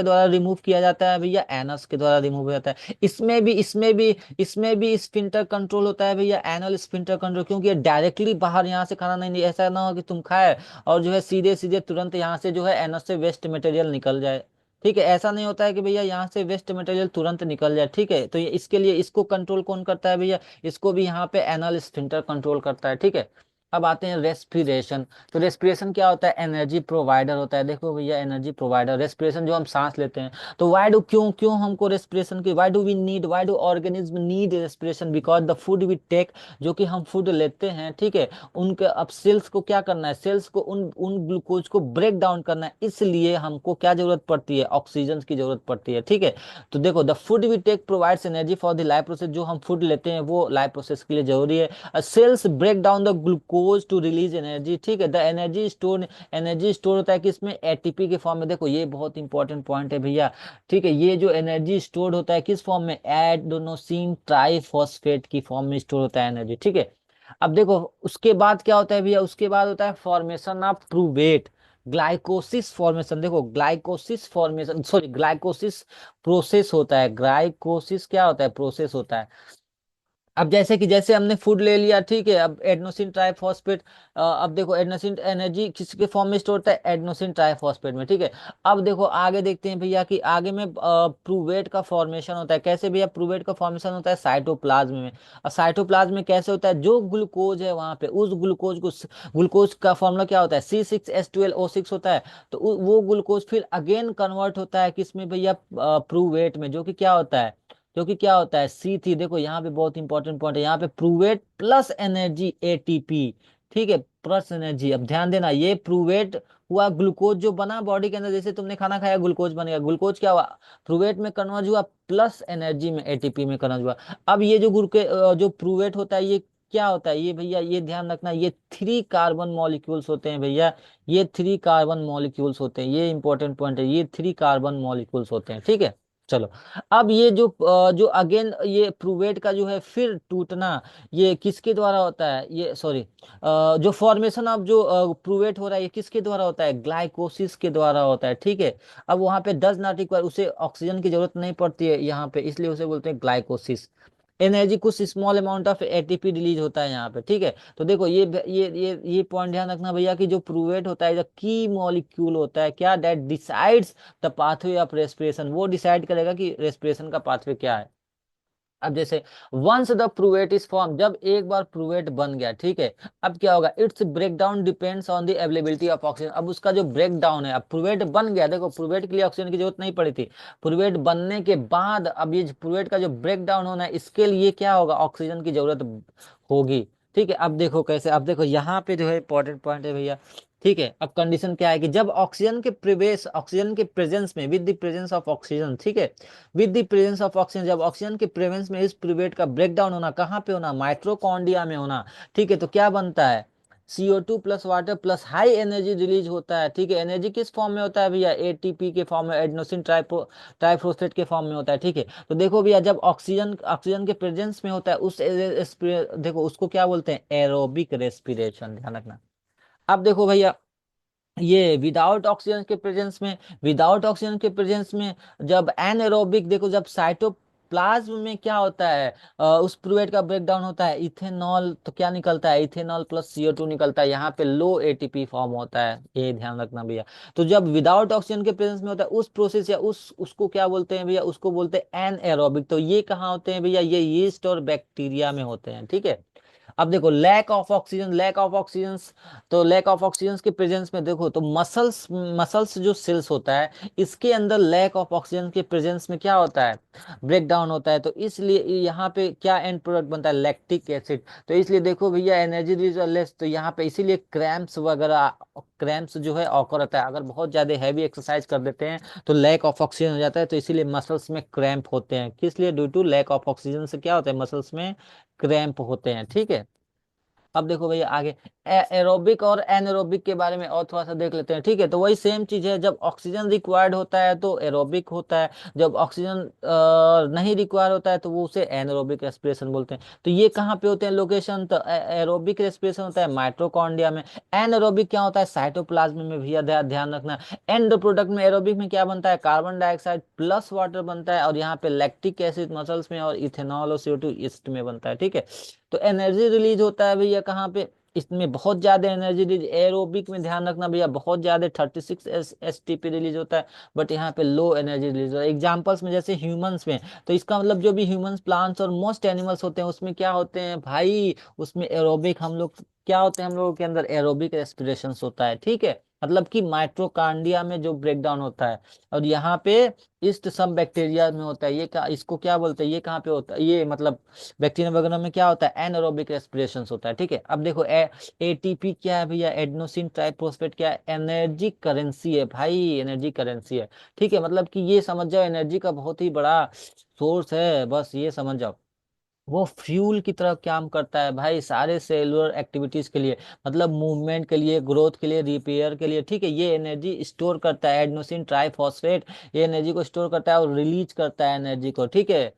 द्वारा रिमूव किया जाता है भैया, एनस के द्वारा रिमूव हो जाता है। इसमें भी स्फिंक्टर कंट्रोल होता है भैया, एनल स्फिंक्टर कंट्रोल, क्योंकि ये डायरेक्टली बाहर यहाँ से खाना नहीं, ऐसा ना हो कि तुम खाए और जो है सीधे सीधे तुरंत यहाँ से जो है एनस से वेस्ट मटेरियल निकल जाए, ठीक है। ऐसा नहीं होता है कि भैया यहाँ से वेस्ट मटेरियल तुरंत निकल जाए, ठीक है। तो ये इसके लिए इसको कंट्रोल कौन करता है भैया, इसको भी यहाँ पे एनल स्फिंक्टर कंट्रोल करता है, ठीक है। अब आते हैं रेस्पिरेशन। तो रेस्पिरेशन क्या होता है, एनर्जी प्रोवाइडर होता है। देखो भैया, एनर्जी प्रोवाइडर, रेस्पिरेशन जो हम सांस लेते हैं, तो वाई डू क्यों क्यों हमको रेस्पिरेशन की, why do organism need respiration, because the food we take, जो कि हम फूड लेते हैं, ठीक है, उनके अब सेल्स को क्या करना है, सेल्स को उन उन ग्लूकोज को ब्रेक डाउन करना है, इसलिए हमको क्या जरूरत पड़ती है, ऑक्सीजन की जरूरत पड़ती है, ठीक है। तो देखो, the food we take provides energy for the life process, जो हम फूड लेते हैं वो लाइफ प्रोसेस के लिए जरूरी है। Cells break down the glucose to release energy, ठीक है। द एनर्जी स्टोर होता है कि इसमें एटीपी के फॉर्म में, देखो ये बहुत इंपॉर्टेंट पॉइंट है भैया, ठीक है। ये जो एनर्जी स्टोर होता है किस फॉर्म में, एडेनोसिन ट्राइफॉस्फेट की फॉर्म में स्टोर होता है एनर्जी, ठीक है। अब देखो, उसके बाद क्या होता है भैया, उसके बाद होता है फॉर्मेशन ऑफ प्रूवेट, ग्लाइकोसिस फॉर्मेशन। देखो, ग्लाइकोसिस फॉर्मेशन, सॉरी, ग्लाइकोसिस प्रोसेस होता है, ग्लाइकोसिस क्या होता है, प्रोसेस होता है। अब जैसे हमने फूड ले लिया, ठीक है, अब एडेनोसिन ट्राइफॉस्फेट, अब देखो एडेनोसिन एनर्जी किसके फॉर्म में स्टोर होता है, एडेनोसिन ट्राइफॉस्फेट में, ठीक है। अब देखो आगे देखते हैं भैया कि आगे में प्रूवेट का फॉर्मेशन होता है, कैसे भैया, प्रूवेट का फॉर्मेशन होता है साइटोप्लाज्म में। और साइटोप्लाज्म में कैसे होता है, जो ग्लूकोज है वहां पे, उस ग्लूकोज का फॉर्मूला क्या होता है, C6H12O6 होता है। तो वो ग्लूकोज फिर अगेन कन्वर्ट होता है किसमें भैया, प्रूवेट में, जो कि क्या होता है C3। देखो यहाँ पे बहुत इंपॉर्टेंट पॉइंट है, यहाँ पे प्रूवेट प्लस एनर्जी एटीपी, ठीक है, प्लस एनर्जी। अब ध्यान देना, ये प्रूवेट हुआ ग्लूकोज जो बना बॉडी के अंदर, जैसे तुमने खाना खाया ग्लूकोज बनेगा, ग्लूकोज क्या हुआ, प्रूवेट में कन्वर्ट हुआ प्लस एनर्जी में एटीपी में कन्वर्ट हुआ। अब ये जो प्रूवेट होता है, ये क्या होता है, ये भैया ये ध्यान रखना, ये 3 कार्बन मॉलिक्यूल्स होते हैं भैया, ये 3 कार्बन मॉलिक्यूल्स होते हैं, ये इंपॉर्टेंट पॉइंट है, ये 3 कार्बन मॉलिक्यूल्स होते हैं, ठीक है। चलो, अब ये जो अगेन ये प्रूवेट का जो है फिर टूटना, ये किसके द्वारा होता है, ये सॉरी, जो फॉर्मेशन ऑफ जो प्रूवेट हो रहा है ये किसके द्वारा होता है, ग्लाइकोसिस के द्वारा होता है, ठीक है। अब वहां पे 10 नाटिक उसे ऑक्सीजन की जरूरत नहीं पड़ती है यहाँ पे, इसलिए उसे बोलते हैं ग्लाइकोसिस। एनर्जी कुछ small amount of ATP release होता है यहाँ पे, ठीक है। तो देखो ये पॉइंट ध्यान रखना भैया कि जो प्रूवेट होता है जो की मॉलिक्यूल होता है, क्या, that decides the pathway of respiration, वो डिसाइड करेगा कि रेस्पिरेशन का पाथवे क्या है। अब जैसे वंस द प्रूवेट इज फॉर्म, जब एक बार प्रूवेट बन गया, ठीक है, अब क्या होगा, it's break down depends on the availability of oxygen. अब उसका जो ब्रेक डाउन है, अब प्रूवेट बन गया, देखो प्रूवेट के लिए ऑक्सीजन की जरूरत नहीं पड़ी थी, प्रूवेट बनने के बाद अब ये प्रूवेट का जो ब्रेक डाउन होना है, इसके लिए क्या होगा, ऑक्सीजन की जरूरत होगी, ठीक है। अब देखो कैसे, अब देखो यहाँ पे जो है इंपॉर्टेंट पॉइंट है भैया, ठीक है। अब कंडीशन क्या है कि जब ऑक्सीजन के प्रेजेंस में, with the presence of oxygen, ठीक है, with the presence of oxygen, जब ऑक्सीजन के प्रेजेंस में इस प्रूवेट का ब्रेक डाउन होना, कहाँ पे होना, माइट्रोकॉन्ड्रिया में होना, ठीक है। तो क्या बनता है, CO2 plus water plus high energy release होता है, ठीक है। एनर्जी किस फॉर्म में होता है भैया, एटीपी के फॉर्म में, एडेनोसिन ट्राइफॉस्फेट के फॉर्म में होता है, ठीक है। तो देखो भैया, जब ऑक्सीजन के प्रेजेंस में होता है देखो उसको क्या बोलते हैं, एरोबिक रेस्पिरेशन, ध्यान रखना। अब देखो भैया, ये विदाउट ऑक्सीजन के प्रेजेंस में जब एनएरोबिक, देखो जब साइटोप्लाज्म में क्या होता है, उस प्रूवेट का ब्रेकडाउन होता है, इथेनॉल, तो क्या निकलता है, इथेनॉल प्लस CO2 निकलता है, यहाँ पे लो एटीपी फॉर्म होता है, ये ध्यान रखना भैया। तो जब विदाउट ऑक्सीजन के प्रेजेंस में होता है उस प्रोसेस या उसको क्या बोलते हैं भैया, उसको बोलते हैं एनएरोबिक। तो ये कहाँ होते हैं भैया, ये यीस्ट और बैक्टीरिया में होते हैं, ठीक है। अब देखो lack of oxygen, lack of oxygen, तो लैक ऑफ ऑक्सीजन के प्रेजेंस में देखो तो मसल्स, मसल्स जो सेल्स होता है इसके अंदर लैक ऑफ ऑक्सीजन के प्रेजेंस में क्या होता है, ब्रेक डाउन होता है। तो इसलिए यहाँ पे क्या एंड प्रोडक्ट बनता है, लैक्टिक एसिड। तो इसलिए देखो भैया एनर्जी रिलीज लेस, तो यहाँ पे इसीलिए क्रैम्प्स वगैरह, क्रैम्प्स जो है ऑकर होता है, अगर बहुत ज्यादा हैवी एक्सरसाइज कर देते हैं तो लैक ऑफ ऑक्सीजन हो जाता है, तो इसीलिए मसल्स में क्रैम्प होते हैं। किस लिए, due to lack of oxygen से क्या होता है, मसल्स में क्रैम्प होते हैं। ठीक है, अब देखो भैया आगे एरोबिक और एनारोबिक के बारे में और थोड़ा सा देख लेते हैं। ठीक है, तो वही सेम चीज है, जब ऑक्सीजन रिक्वायर्ड होता है तो एरोबिक होता है, जब ऑक्सीजन नहीं रिक्वायर होता है तो वो उसे एनारोबिक रेस्पिरेशन बोलते हैं। तो ये कहाँ पे होते हैं लोकेशन, तो एरोबिक रेस्पिरेशन होता है माइटोकॉन्ड्रिया में, एनारोबिक क्या होता है, साइटोप्लाज्म में। भैया ध्यान रखना, एंड प्रोडक्ट में एरोबिक में क्या बनता है, कार्बन डाइऑक्साइड प्लस वाटर बनता है, और यहाँ पे लैक्टिक एसिड मसल्स में, और इथेनॉल और CO2 ईस्ट में बनता है। ठीक है, तो एनर्जी रिलीज होता है भैया कहाँ पे, इसमें बहुत ज्यादा एनर्जी रिलीज, एरोबिक में ध्यान रखना भैया बहुत ज्यादा 36 STP रिलीज होता है, बट यहाँ पे लो एनर्जी रिलीज होता है। एग्जाम्पल्स में जैसे ह्यूमंस में, तो इसका मतलब जो भी ह्यूमंस, प्लांट्स और मोस्ट एनिमल्स होते हैं उसमें क्या होते हैं भाई, उसमें एरोबिक, हम लोग क्या होते हैं, हम लोगों के अंदर एरोबिक रेस्पिरेशन होता है। ठीक है, मतलब कि माइट्रोकांडिया में जो ब्रेक डाउन होता है, और यहाँ पे ईस्ट सब बैक्टीरिया में होता है। ये क्या, इसको क्या बोलते हैं, ये कहाँ पे होता है, ये मतलब बैक्टीरिया वगैरह में क्या होता है, एनारोबिक रेस्पिरेशन होता है। ठीक है, अब देखो ATP क्या है भैया, एडेनोसिन ट्राइफॉस्फेट क्या है, एनर्जी करेंसी है भाई, एनर्जी करेंसी है। ठीक है, मतलब कि ये समझ जाओ एनर्जी का बहुत ही बड़ा सोर्स है, बस ये समझ जाओ। वो फ्यूल की तरह काम करता है भाई सारे सेलुलर एक्टिविटीज के लिए, मतलब मूवमेंट के लिए, ग्रोथ के लिए, रिपेयर के लिए। ठीक है, ये एनर्जी स्टोर करता है, एडेनोसिन ट्राइफॉस्फेट ये एनर्जी को स्टोर करता है और रिलीज करता है एनर्जी को। ठीक है,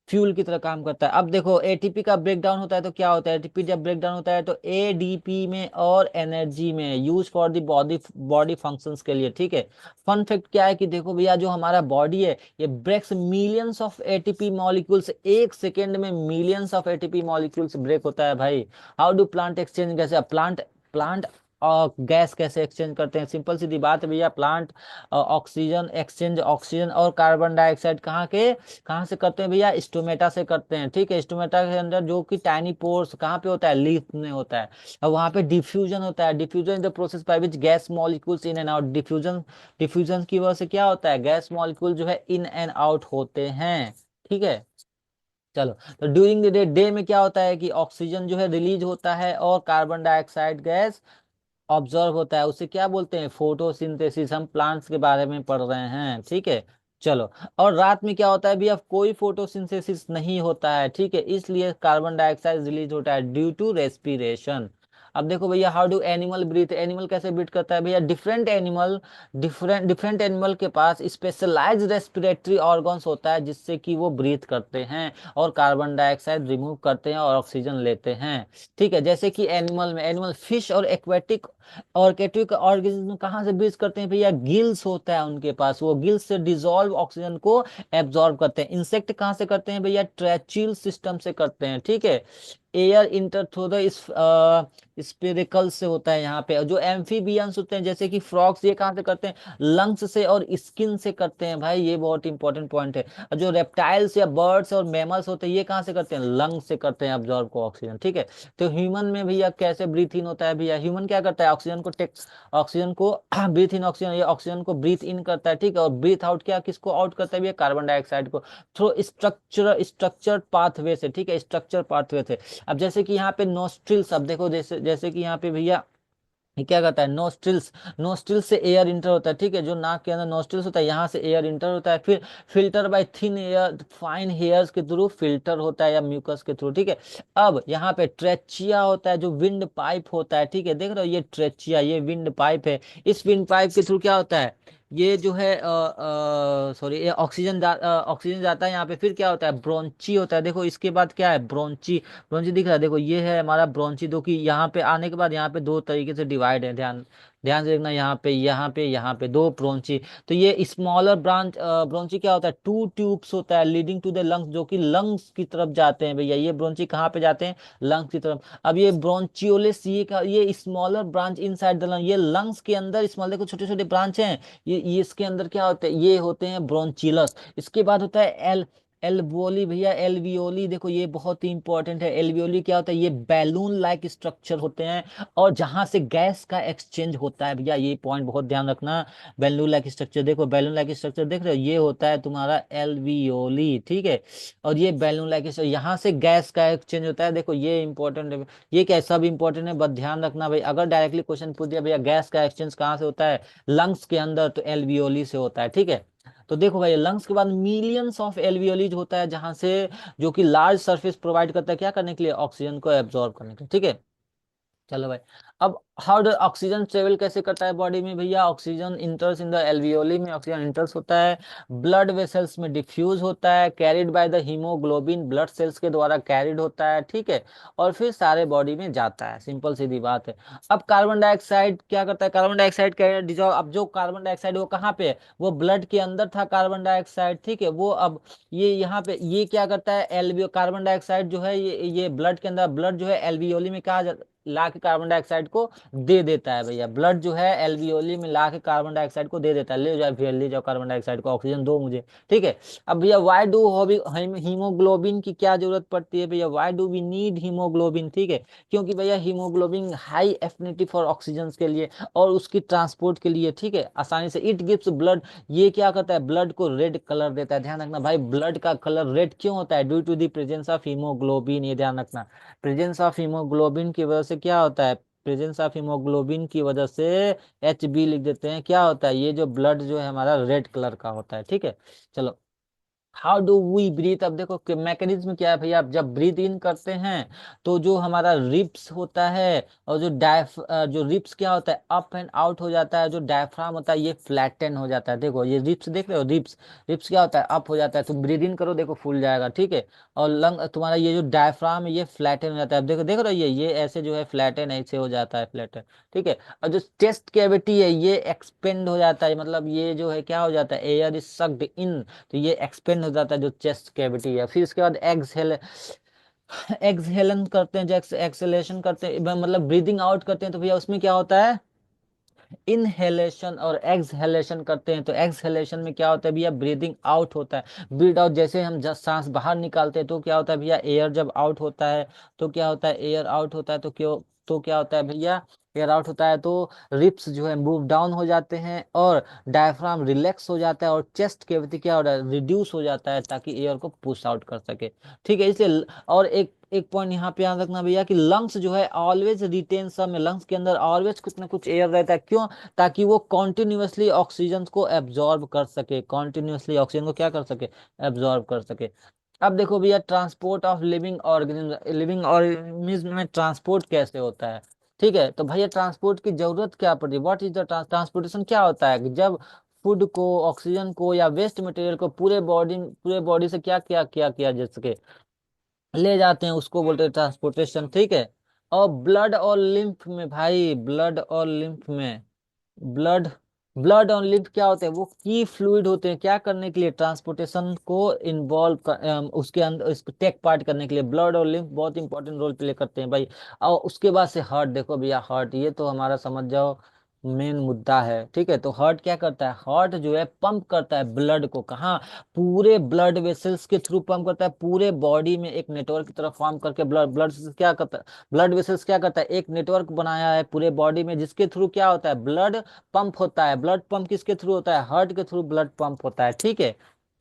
फ्यूल की तरह काम करता है। अब देखो एटीपी का ब्रेक डाउन होता है तो क्या होता है, एटीपी जब ब्रेक डाउन होता है तो ADP में और एनर्जी में, use for the body, body functions के लिए। ठीक है, फन फैक्ट क्या है कि देखो भैया जो हमारा बॉडी है ये breaks millions of ATP molecules, एक सेकेंड में millions of ATP molecules break होता है भाई। हाउ डू प्लांट एक्सचेंज, कैसे प्लांट, प्लांट और गैस कैसे एक्सचेंज करते हैं, सिंपल सीधी बात है भैया, प्लांट ऑक्सीजन एक्सचेंज, ऑक्सीजन और कार्बन डाइऑक्साइड कहाँ से करते हैं भैया, स्टोमेटा से करते हैं। ठीक है, स्टोमेटा के अंदर जो कि टाइनी पोर्स कहाँ पे होता है, लीफ में होता है, और वहां पे डिफ्यूजन होता है। Diffusion is the process by which gas molecules in and out, diffusion, diffusion की वजह से क्या होता है, गैस मॉलिक्यूल जो है इन एंड आउट होते हैं। ठीक है, चलो, तो ड्यूरिंग द डे, डे में क्या होता है कि ऑक्सीजन जो है रिलीज होता है और कार्बन डाइऑक्साइड गैस ऑब्जर्व होता है, उसे क्या बोलते हैं, फोटोसिंथेसिस। हम प्लांट्स के बारे में पढ़ रहे हैं। ठीक है, चलो, और रात में क्या होता है भी, अब कोई फोटोसिंथेसिस नहीं होता है। ठीक है, इसलिए कार्बन डाइऑक्साइड रिलीज होता है ड्यू टू रेस्पिरेशन। अब देखो भैया how do animal breathe, animal कैसे ब्रीथ करता है भैया, different animal, different different animal के पास स्पेशलाइज्ड रेस्पिरेटरी ऑर्गन्स होता है जिससे कि वो ब्रीथ करते हैं और कार्बन डाइऑक्साइड रिमूव करते हैं और ऑक्सीजन लेते हैं। ठीक है, जैसे कि एनिमल में, एनिमल फिश और एक्वेटिक ऑर्केटिक ऑर्गेनिज्म कहाँ से ब्रीथ करते हैं भैया, गिल्स होता है उनके पास, वो गिल्स से डिजोल्व ऑक्सीजन को एब्जॉर्ब करते हैं। इंसेक्ट कहाँ से करते हैं भैया, ट्रैचील सिस्टम से करते हैं। ठीक है, air inter through the spherical से होता है यहाँ पे। और जो एम्फीबियंस होते हैं जैसे कि फ्रॉग्स, ये कहाँ से करते हैं, लंग्स से और स्किन से करते हैं भाई, ये बहुत इंपॉर्टेंट पॉइंट है। और जो रेप्टाइल्स या बर्ड्स और मैमल्स होते हैं ये कहाँ से करते हैं, लंग्स से करते हैं अब्जॉर्ब को ऑक्सीजन। ठीक है, तो ह्यूमन में भैया कैसे ब्रीथ इन होता है भैया, ह्यूमन क्या करता है, ऑक्सीजन को टेक, ऑक्सीजन को ब्रीथ इन, ऑक्सीजन, ये ऑक्सीजन को ब्रीथ इन करता है। ठीक है, और ब्रीथ आउट क्या, किसको आउट करता है भैया, कार्बन डाइऑक्साइड को, थ्रू स्ट्रक्चर पाथवे से। ठीक है, स्ट्रक्चर पाथवे से। अब जैसे कि यहाँ पे नोस्ट्रिल्स, अब देखो जैसे जैसे कि यहाँ पे भैया ये क्या कहता है, नोस्ट्रिल्स, नोस्ट्रिल्स से एयर इंटर होता है। ठीक है, जो नाक के अंदर नोस्ट्रिल्स होता है यहाँ से एयर इंटर होता है, फिर filter by thin air, fine hairs के थ्रू फिल्टर होता है या म्यूकस के थ्रू। ठीक है, अब यहाँ पे ट्रेचिया होता है जो विंड पाइप होता है। ठीक है, देख रहे हो ये ट्रेचिया, ये विंड पाइप है। इस विंड पाइप के थ्रू क्या होता है, ये जो है सॉरी, ये ऑक्सीजन जाता है यहाँ पे, फिर क्या होता है, ब्रोंची होता है। देखो इसके बाद क्या है, ब्रोंची, ब्रोंची दिख रहा है, देखो ये है हमारा ब्रोंची, दो कि यहाँ पे आने के बाद यहाँ पे दो तरीके से डिवाइड है, ध्यान ध्यान से देखना, यहाँ पे दो ब्रोंची। तो ये स्मॉलर ब्रांच ब्रोंची क्या होता है, टू ट्यूब्स होता है लीडिंग टू द लंग्स, जो कि लंग्स की तरफ जाते हैं भैया, ये ब्रोंची कहाँ पे जाते हैं, लंग्स की तरफ। अब ये ब्रोंचियोलिस, ये smaller branch inside the lung, ये लंग्स के अंदर स्मॉल, देखो छोटे छोटे ब्रांच हैं, ये इसके अंदर क्या होते हैं, ये होते हैं ब्रोंचिलस। इसके बाद होता है एल्वोली भैया, एल्वियोली देखो ये बहुत ही इंपॉर्टेंट है। एल्वियोली क्या होता है, ये बैलून लाइक स्ट्रक्चर होते हैं और जहां से गैस का एक्सचेंज होता है भैया, ये पॉइंट बहुत ध्यान रखना। बैलून लाइक स्ट्रक्चर देखो, बैलून लाइक स्ट्रक्चर देख रहे हो, ये होता है तुम्हारा एल्वियोली, ठीक है। और ये बैलून लाइक स्ट्रक्चर, यहाँ से गैस का एक्सचेंज होता है, देखो ये इंपॉर्टेंट है। ये क्या सब इंपॉर्टेंट है, बस ध्यान रखना भाई। अगर डायरेक्टली क्वेश्चन पूछ दिया भैया गैस का एक्सचेंज कहाँ से होता है, लंग्स के अंदर, तो एल्वियोली से होता है, ठीक है। तो देखो भाई, लंग्स के बाद मिलियंस ऑफ एल्वियोलीज होता है जहां से, जो कि लार्ज सरफेस प्रोवाइड करता है क्या करने के लिए, ऑक्सीजन को एब्जॉर्ब करने के लिए, ठीक है। चलो भाई, अब हाउ डू ऑक्सीजन ट्रेवल कैसे करता है बॉडी में भैया, ऑक्सीजन इंटर्स इन द एल्वियोली में ऑक्सीजन इंटर्स होता है, ब्लड वेसल्स में डिफ्यूज होता है, carried by the haemoglobin, blood cells के द्वारा कैरिड होता है, ठीक है। और फिर सारे बॉडी में जाता है, सिंपल सीधी बात है। अब कार्बन डाइऑक्साइड क्या करता है, कार्बन डाइऑक्साइड का डिजॉल्व, अब जो कार्बन डाइऑक्साइड वो कहाँ पे है, वो ब्लड के अंदर था कार्बन डाइऑक्साइड, ठीक है। वो अब ये यहाँ पे ये क्या करता है, एल्वियो कार्बन डाइऑक्साइड जो है ये ब्लड के अंदर, ब्लड जो है एल्वियोली में कहा ला के कार्बन डाइऑक्साइड को दे देता है भैया, ब्लड जो है एल्वियोली में ला के कार्बन डाइऑक्साइड को दे देता है, ले जाओ भैया, ले जाओ कार्बन डाइऑक्साइड को, ऑक्सीजन दो मुझे, ठीक है। अब भैया वाई डू हीमोग्लोबिन की क्या जरूरत पड़ती है भैया, why do we need haemoglobin, ठीक है। क्योंकि भैया haemoglobin high affinity for oxygen के लिए और उसकी ट्रांसपोर्ट के लिए, ठीक है, आसानी से, इट गिव्स ब्लड, ये क्या करता है, ब्लड को रेड कलर देता है। ध्यान रखना भाई, ब्लड का कलर रेड क्यों होता है, due to the presence of haemoglobin, ये ध्यान रखना। प्रेजेंस ऑफ हीमोग्लोबिन की वजह से क्या होता है, प्रेजेंस ऑफ हीमोग्लोबिन की वजह से, एच बी लिख देते हैं, क्या होता है, ये जो ब्लड जो है हमारा रेड कलर का होता है, ठीक है। चलो, हाउ डू वी ब्रीथ, अब देखो कि मैकेनिज्म क्या है भैया, आप जब ब्रीथ इन करते हैं तो जो हमारा रिप्स होता है, और जो रिप्स क्या होता है, अप एंड आउट हो जाता है, जो डायफ्राम होता है ये फ्लैटन हो जाता है। देखो ये रिप्स देख रहे हो, रिप्स, रिप्स क्या होता है, अप हो जाता है, तुम ब्रीथ इन करो देखो फूल जाएगा, ठीक है। और लंग तुम्हारा ये जो डायफ्राम है ये फ्लैटन हो जाता है, अब देखो देख रहे हो ये ऐसे जो है फ्लैटन, ऐसे हो जाता है फ्लैटन, ठीक है। और जो चेस्ट कैविटी है ये एक्सपेंड हो जाता है, मतलब ये जो है क्या हो जाता है, एयर इज सक्ड इन, तो ये एक्सपेंड हो जाता है जो चेस्ट कैविटी है। फिर इसके बाद एक्सहेलन करते हैं, जब एक्सहेलेशन करते हैं मतलब ब्रीदिंग आउट करते हैं, तो भैया उसमें क्या होता है, इनहेलेशन और एक्सहेलेशन करते हैं। तो एक्सहेलेशन में क्या होता है भैया, ब्रीदिंग आउट होता है, ब्रीद आउट, जैसे हम जब सांस बाहर निकालते हैं तो क्या होता है भैया, एयर जब आउट होता है तो क्या होता है, एयर आउट होता है तो क्यों, तो क्या होता है भैया, एयर आउट होता है तो रिप्स जो है मूव डाउन हो जाते हैं और डायफ्राम रिलैक्स हो जाता है और चेस्ट कैविटी क्या होता है, रिड्यूस हो जाता है, ताकि एयर को पुश आउट कर सके, ठीक है। इसलिए और एक एक पॉइंट यहाँ पे याद रखना भैया कि लंग्स जो है ऑलवेज रिटेन सम, लंग्स के अंदर ऑलवेज कुछ ना कुछ एयर रहता है, क्यों, ताकि वो कॉन्टिन्यूसली ऑक्सीजन को एब्जॉर्ब कर सके, कॉन्टिन्यूसली ऑक्सीजन को क्या कर सके, एब्जॉर्ब कर सके। अब देखो भैया, transport of living organism, living organism में ट्रांसपोर्ट कैसे होता है, ठीक है। तो भैया ट्रांसपोर्ट की जरूरत क्या पड़ती है, व्हाट इज द ट्रांसपोर्टेशन, क्या होता है कि जब फूड को, ऑक्सीजन को या वेस्ट मटेरियल को पूरे बॉडी से क्या क्या किया किया जा सके, ले जाते हैं, उसको बोलते हैं ट्रांसपोर्टेशन, ठीक है। और ब्लड और लिम्फ में भाई, ब्लड और लिम्फ में, ब्लड ब्लड और लिम्फ क्या होते हैं, वो की फ्लूइड होते हैं, क्या करने के लिए, ट्रांसपोर्टेशन को इन्वॉल्व उसके अंदर इसको टेक पार्ट करने के लिए ब्लड और लिम्फ बहुत इंपॉर्टेंट रोल प्ले करते हैं भाई। और उसके बाद से हार्ट, देखो भैया हार्ट, ये तो हमारा समझ जाओ मेन मुद्दा है, ठीक है। तो हार्ट क्या करता है, हार्ट जो है पंप करता है ब्लड को, कहाँ, पूरे ब्लड वेसल्स के थ्रू पंप करता है, पूरे बॉडी में एक नेटवर्क की तरह फॉर्म करके ब्लड ब्लड क्या करता है, ब्लड वेसल्स क्या करता है, एक नेटवर्क बनाया है पूरे बॉडी में, जिसके थ्रू क्या होता है, ब्लड पंप होता है। ब्लड पंप किसके थ्रू होता है, हार्ट के थ्रू ब्लड पंप होता है, ठीक है।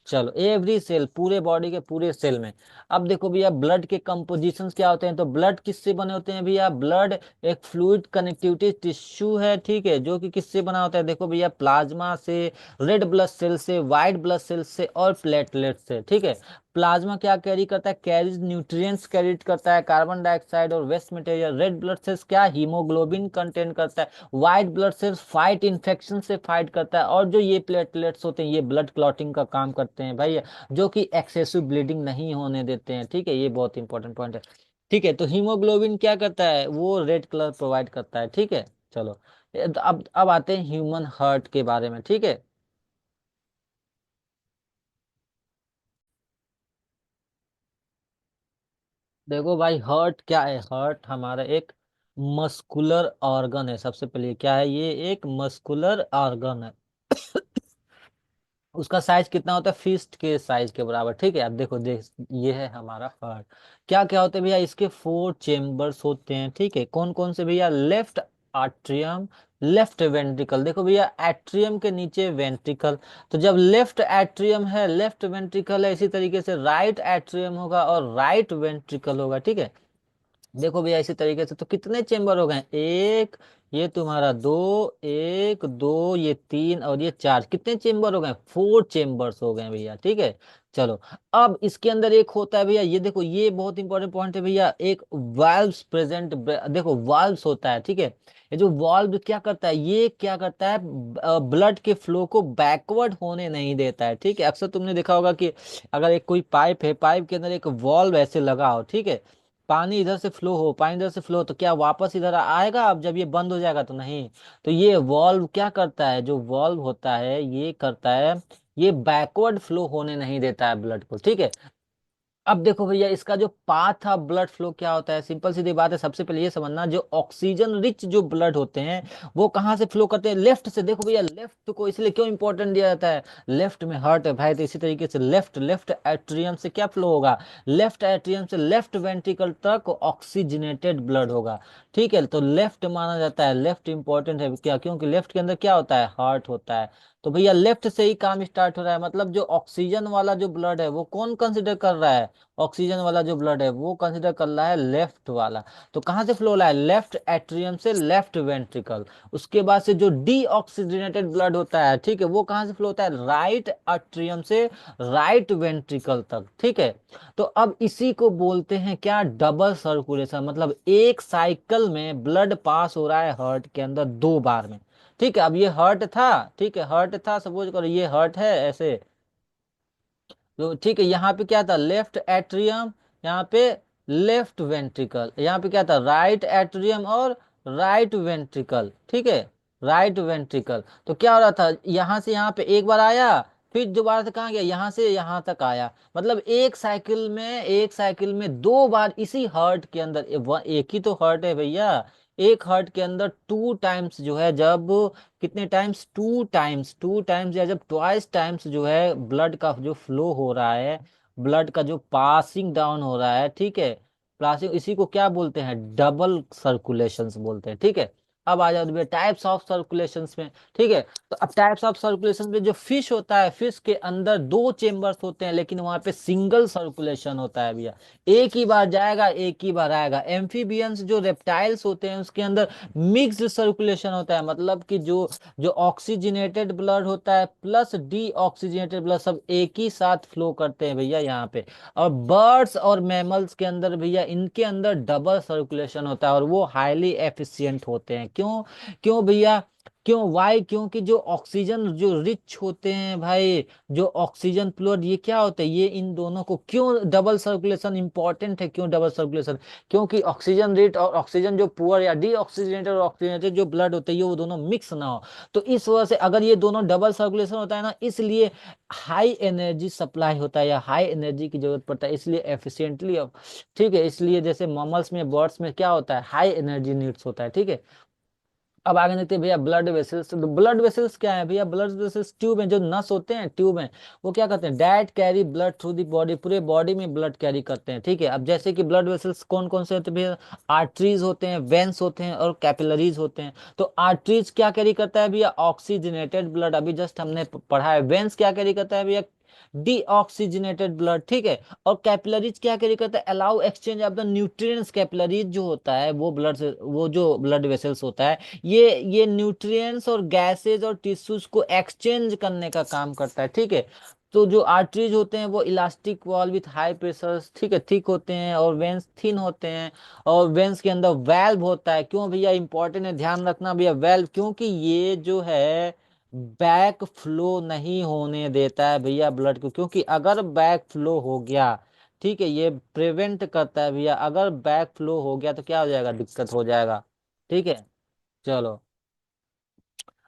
चलो, एवरी सेल, पूरे बॉडी के पूरे सेल में। अब देखो भैया ब्लड के कंपोजिशन क्या होते हैं, तो ब्लड किससे बने होते हैं भैया, ब्लड एक फ्लूइड कनेक्टिविटी टिश्यू है, ठीक है, जो कि किससे बना होता है, देखो भैया प्लाज्मा से, रेड ब्लड सेल से, व्हाइट ब्लड सेल से और प्लेटलेट से, ठीक है। प्लाज्मा क्या कैरी करता है, कैरीज न्यूट्रिएंट्स कैरी करता है, कार्बन डाइऑक्साइड और waste material. Red blood cells क्या, हीमोग्लोबिन कंटेन करता है। White blood cells fight infection से फाइट करता है। और जो ये प्लेटलेट्स होते हैं ये ब्लड क्लॉटिंग का काम करते हैं भाई, जो कि एक्सेसिव ब्लीडिंग नहीं होने देते हैं, ठीक है। ये बहुत इंपॉर्टेंट पॉइंट है, ठीक है। तो हीमोग्लोबिन क्या करता है, वो रेड कलर प्रोवाइड करता है, ठीक है। चलो, अब आते हैं ह्यूमन हार्ट के बारे में, ठीक है। देखो भाई, हार्ट क्या है, हार्ट हमारा एक मस्कुलर ऑर्गन है, सबसे पहले क्या है, ये एक मस्कुलर ऑर्गन है। उसका साइज कितना होता है, फिस्ट के साइज के बराबर, ठीक है। अब देखो देख, ये है हमारा हार्ट। क्या क्या होते हैं भैया, इसके 4 चेम्बर्स होते हैं, ठीक है। कौन कौन से भैया, लेफ्ट आट्रियम, लेफ्ट वेंट्रिकल। देखो भैया, एट्रियम के नीचे वेंट्रिकल, तो जब लेफ्ट एट्रियम है, लेफ्ट वेंट्रिकल है, इसी तरीके से राइट एट्रियम होगा और राइट वेंट्रिकल होगा, ठीक है। देखो भैया इसी तरीके से, तो कितने चेंबर हो गए, एक, ये तुम्हारा दो, एक दो, ये तीन और ये चार, कितने चेंबर हो गए, 4 चेंबर्स हो गए भैया, ठीक है। चलो, अब इसके अंदर एक होता है भैया, ये देखो, ये बहुत इंपॉर्टेंट पॉइंट है भैया, एक वाल्व्स प्रेजेंट, देखो वाल्व्स होता है, ठीक है। ये जो वाल्व क्या करता है, ये क्या करता है, ब्लड के फ्लो को बैकवर्ड होने नहीं देता है, ठीक है। अक्सर तुमने देखा होगा कि अगर एक कोई पाइप है, पाइप के अंदर एक वॉल्व ऐसे लगा हो, ठीक है, पानी इधर से फ्लो हो, पानी इधर से फ्लो हो, तो क्या वापस इधर आएगा, अब जब ये बंद हो जाएगा तो नहीं। तो ये वॉल्व क्या करता है, जो वॉल्व होता है ये करता है, ये बैकवर्ड फ्लो होने नहीं देता है ब्लड को, ठीक है। अब देखो भैया, इसका जो पाथ ऑफ ब्लड फ्लो क्या होता है, सिंपल सीधी बात है, सबसे पहले ये समझना, जो ऑक्सीजन रिच जो ब्लड होते हैं वो कहाँ से फ्लो करते हैं, लेफ्ट से। देखो भैया, लेफ्ट को इसलिए क्यों इंपॉर्टेंट दिया जाता है, लेफ्ट में हार्ट है भाई, तो इसी तरीके से लेफ्ट, लेफ्ट एट्रियम से क्या फ्लो होगा, लेफ्ट एट्रियम से लेफ्ट वेंट्रिकल तक ऑक्सीजनेटेड ब्लड होगा, ठीक है। तो लेफ्ट माना जाता है, लेफ्ट इंपॉर्टेंट है क्या, क्योंकि लेफ्ट के अंदर क्या होता है, हार्ट होता है। तो भैया लेफ्ट से ही काम स्टार्ट हो रहा है, मतलब जो ऑक्सीजन वाला जो ब्लड है वो कौन कंसिडर कर रहा है, ऑक्सीजन वाला जो ब्लड है वो कंसिडर कर रहा है लेफ्ट वाला। तो कहाँ से फ्लो हो रहा है, लेफ्ट एट्रियम से लेफ्ट वेंट्रिकल। उसके बाद से जो डीऑक्सीजनेटेड ब्लड होता है, ठीक है, वो कहाँ से फ्लो होता है, राइट एट्रियम से राइट वेंट्रिकल तक, ठीक है। तो अब इसी को बोलते हैं क्या, डबल सर्कुलेशन, मतलब एक साइकिल में ब्लड पास हो रहा है हार्ट के अंदर 2 बार में, ठीक है। अब ये हर्ट था, ठीक है, हर्ट था, सपोज करो ये हर्ट है ऐसे, तो ठीक है, यहाँ पे क्या था, लेफ्ट एट्रियम, यहाँ पे लेफ्ट वेंट्रिकल, यहाँ पे क्या था, राइट एट्रियम और राइट वेंट्रिकल, ठीक है, राइट वेंट्रिकल। तो क्या हो रहा था, यहाँ से यहाँ पे एक बार आया, फिर दोबारा से कहाँ गया, यहाँ से यहाँ तक आया, मतलब एक साइकिल में 2 बार इसी हार्ट के अंदर, एक ही तो हार्ट है भैया, एक हार्ट के अंदर 2 टाइम्स जो है, जब कितने टाइम्स, 2 टाइम्स या जब ट्वाइस टाइम्स जो है ब्लड का जो फ्लो हो रहा है, ब्लड का जो पासिंग डाउन हो रहा है, ठीक है, पासिंग, इसी को क्या बोलते हैं, डबल सर्कुलेशंस बोलते हैं, ठीक है। अब आ जाओ टाइप्स ऑफ सर्कुलेशंस में, ठीक है। तो अब टाइप्स ऑफ सर्कुलेशन में जो फिश होता है, फिश के अंदर 2 चेम्बर्स होते हैं, लेकिन वहां पे सिंगल सर्कुलेशन होता है भैया, एक ही बार जाएगा एक ही बार आएगा। एम्फीबियंस जो रेप्टाइल्स होते हैं उसके अंदर मिक्स्ड सर्कुलेशन होता है, मतलब कि जो जो ऑक्सीजनेटेड ब्लड होता है प्लस डीऑक्सीजनेटेड ब्लड सब एक ही साथ फ्लो करते हैं भैया यहाँ पे। और बर्ड्स और मैमल्स के अंदर भैया, इनके अंदर डबल सर्कुलेशन होता है और वो हाईली एफिशिएंट होते हैं, क्यों, क्यों भैया, क्यों, वाई, क्योंकि जो ऑक्सीजन जो रिच होते हैं भाई, जो ऑक्सीजन फ्लूइड, ये क्या होता है, ये इन दोनों को, क्यों डबल सर्कुलेशन इंपॉर्टेंट है, क्यों डबल सर्कुलेशन, क्योंकि ऑक्सीजन रेट और ऑक्सीजन जो पुअर या डीऑक्सीजनेटेड और ऑक्सीजनेटेड जो ब्लड होते हैं, ये वो दोनों मिक्स ना हो। तो इस वजह से अगर ये दोनों डबल सर्कुलेशन होता है ना, इसलिए हाई एनर्जी सप्लाई होता है या हाई एनर्जी की जरूरत पड़ता है, इसलिए एफिशिएंटली, ठीक है। इसलिए जैसे ममल्स में, बर्ड्स में क्या होता है, हाई एनर्जी नीड्स होता है, ठीक है। अब आगे देखते हैं भैया ब्लड वेसल्स। ब्लड वेसल्स क्या है भैया, ब्लड वेसल्स ट्यूब है, जो नस होते हैं ट्यूब में, वो क्या करते हैं, that carry blood through the body, पूरे बॉडी में ब्लड कैरी करते हैं, ठीक है। अब जैसे कि ब्लड वेसल्स कौन कौन से होते हैं भैया, आर्टरीज होते हैं, वेंस होते हैं और कैपिलरीज होते हैं। तो आर्टरीज क्या कैरी करता है भैया, ऑक्सीजनेटेड ब्लड, अभी जस्ट हमने पढ़ा है। वेंस क्या कैरी करता है भैया, डीऑक्सीजनेटेड ब्लड, ठीक है। और कैपिलरीज क्या कैरी करता है, allow exchange of the nutrients. Capillaries जो होता है वो ब्लड से, वो जो ब्लड वेसल्स होता है, ये न्यूट्रिएंट्स और गैसेज और टिश्यूज को एक्सचेंज करने का काम करता है, ठीक है। तो जो आर्टरीज होते हैं वो elastic wall with high pressure, ठीक है, थिक होते हैं, और वेंस थिन होते हैं। और वेंस के अंदर वेल्व होता है, क्यों भैया, इंपॉर्टेंट है, ध्यान रखना भैया, वेल्व, क्योंकि ये जो है बैक फ्लो नहीं होने देता है भैया ब्लड को, क्योंकि अगर बैक फ्लो हो गया, ठीक है, ये प्रिवेंट करता है भैया, अगर बैक फ्लो हो गया तो क्या हो जाएगा, दिक्कत हो जाएगा, ठीक है। चलो,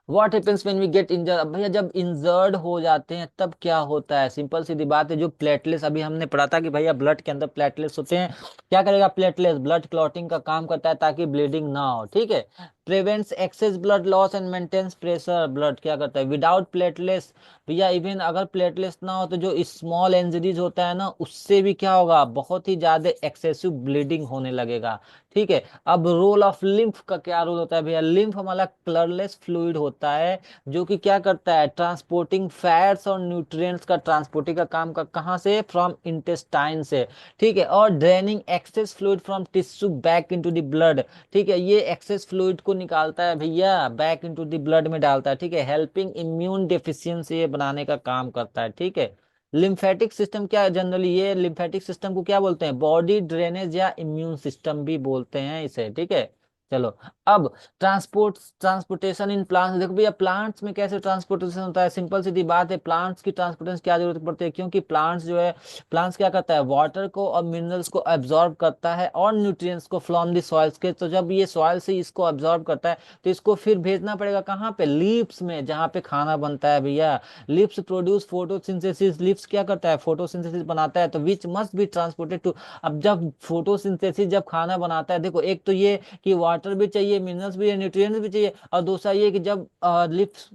what happens when we get injured. अब भैया जब इंजर्ड हो जाते हैं तब क्या होता है, सिंपल सी बात है, जो प्लेटलेट्स, अभी हमने पढ़ा था कि भैया ब्लड के अंदर प्लेटलेट्स होते हैं, क्या करेगा प्लेटलेट्स, ब्लड क्लॉटिंग का काम करता है ताकि ब्लीडिंग ना हो, ठीक है। Prevents excess blood loss and maintains pressure. Blood क्या करता है विदाउट प्लेटलेट्स भैया, इवन अगर प्लेटलेट्स ना हो तो जो स्मॉल इंजरीज होता है ना, उससे भी क्या होगा, बहुत ही ज्यादा एक्सेसिव ब्लीडिंग होने लगेगा। ठीक है। अब रोल ऑफ लिम्फ का क्या रोल होता है भैया, लिम्फ हमारा कलरलेस फ्लूइड होता है, जो कि क्या करता है, ट्रांसपोर्टिंग फैट्स और न्यूट्रिएंट्स का ट्रांसपोर्टिंग का काम का कहाँ से, फ्रॉम इंटेस्टाइन से। ठीक है। और draining access fluid from tissue back into the blood. ठीक है, ये एक्सेस फ्लूइड को निकालता है भैया, बैक इनटू द ब्लड में डालता है। ठीक है, हेल्पिंग इम्यून डेफिशिएंसी ये बनाने का काम करता है। ठीक है। लिम्फेटिक सिस्टम क्या है, जनरली ये लिम्फेटिक सिस्टम को क्या बोलते हैं, बॉडी ड्रेनेज या इम्यून सिस्टम भी बोलते हैं इसे। ठीक है। चलो, अब ट्रांसपोर्टेशन इन प्लांट्स, देखो भैया प्लांट्स में कैसे ट्रांसपोर्टेशन होता है, सिंपल सीधी बात है, प्लांट्स की ट्रांसपोर्टेशन क्या जरूरत पड़ती है, क्योंकि प्लांट्स जो है, प्लांट्स क्या करता है, वाटर को और मिनरल्स को एब्जॉर्ब करता है और न्यूट्रिएंट्स को फ्रॉम द सॉइल्स के। तो जब ये सॉइल से इसको एब्जॉर्ब करता है, तो इसको फिर भेजना पड़ेगा कहाँ पे, लीव्स में, जहाँ पे खाना बनता है भैया। लिप्स प्रोड्यूस फोटोसिंथेसिस, लिप्स क्या करता है, फोटोसिंथेसिस बनाता है, तो which must be transported to. अब जब फोटोसिंथेसिस जब खाना बनाता है, देखो एक तो ये कि वाटर भी चाहिए, मिनरल्स भी चाहिए, न्यूट्रिएंट्स भी चाहिए, और दूसरा ये कि जब लिप्स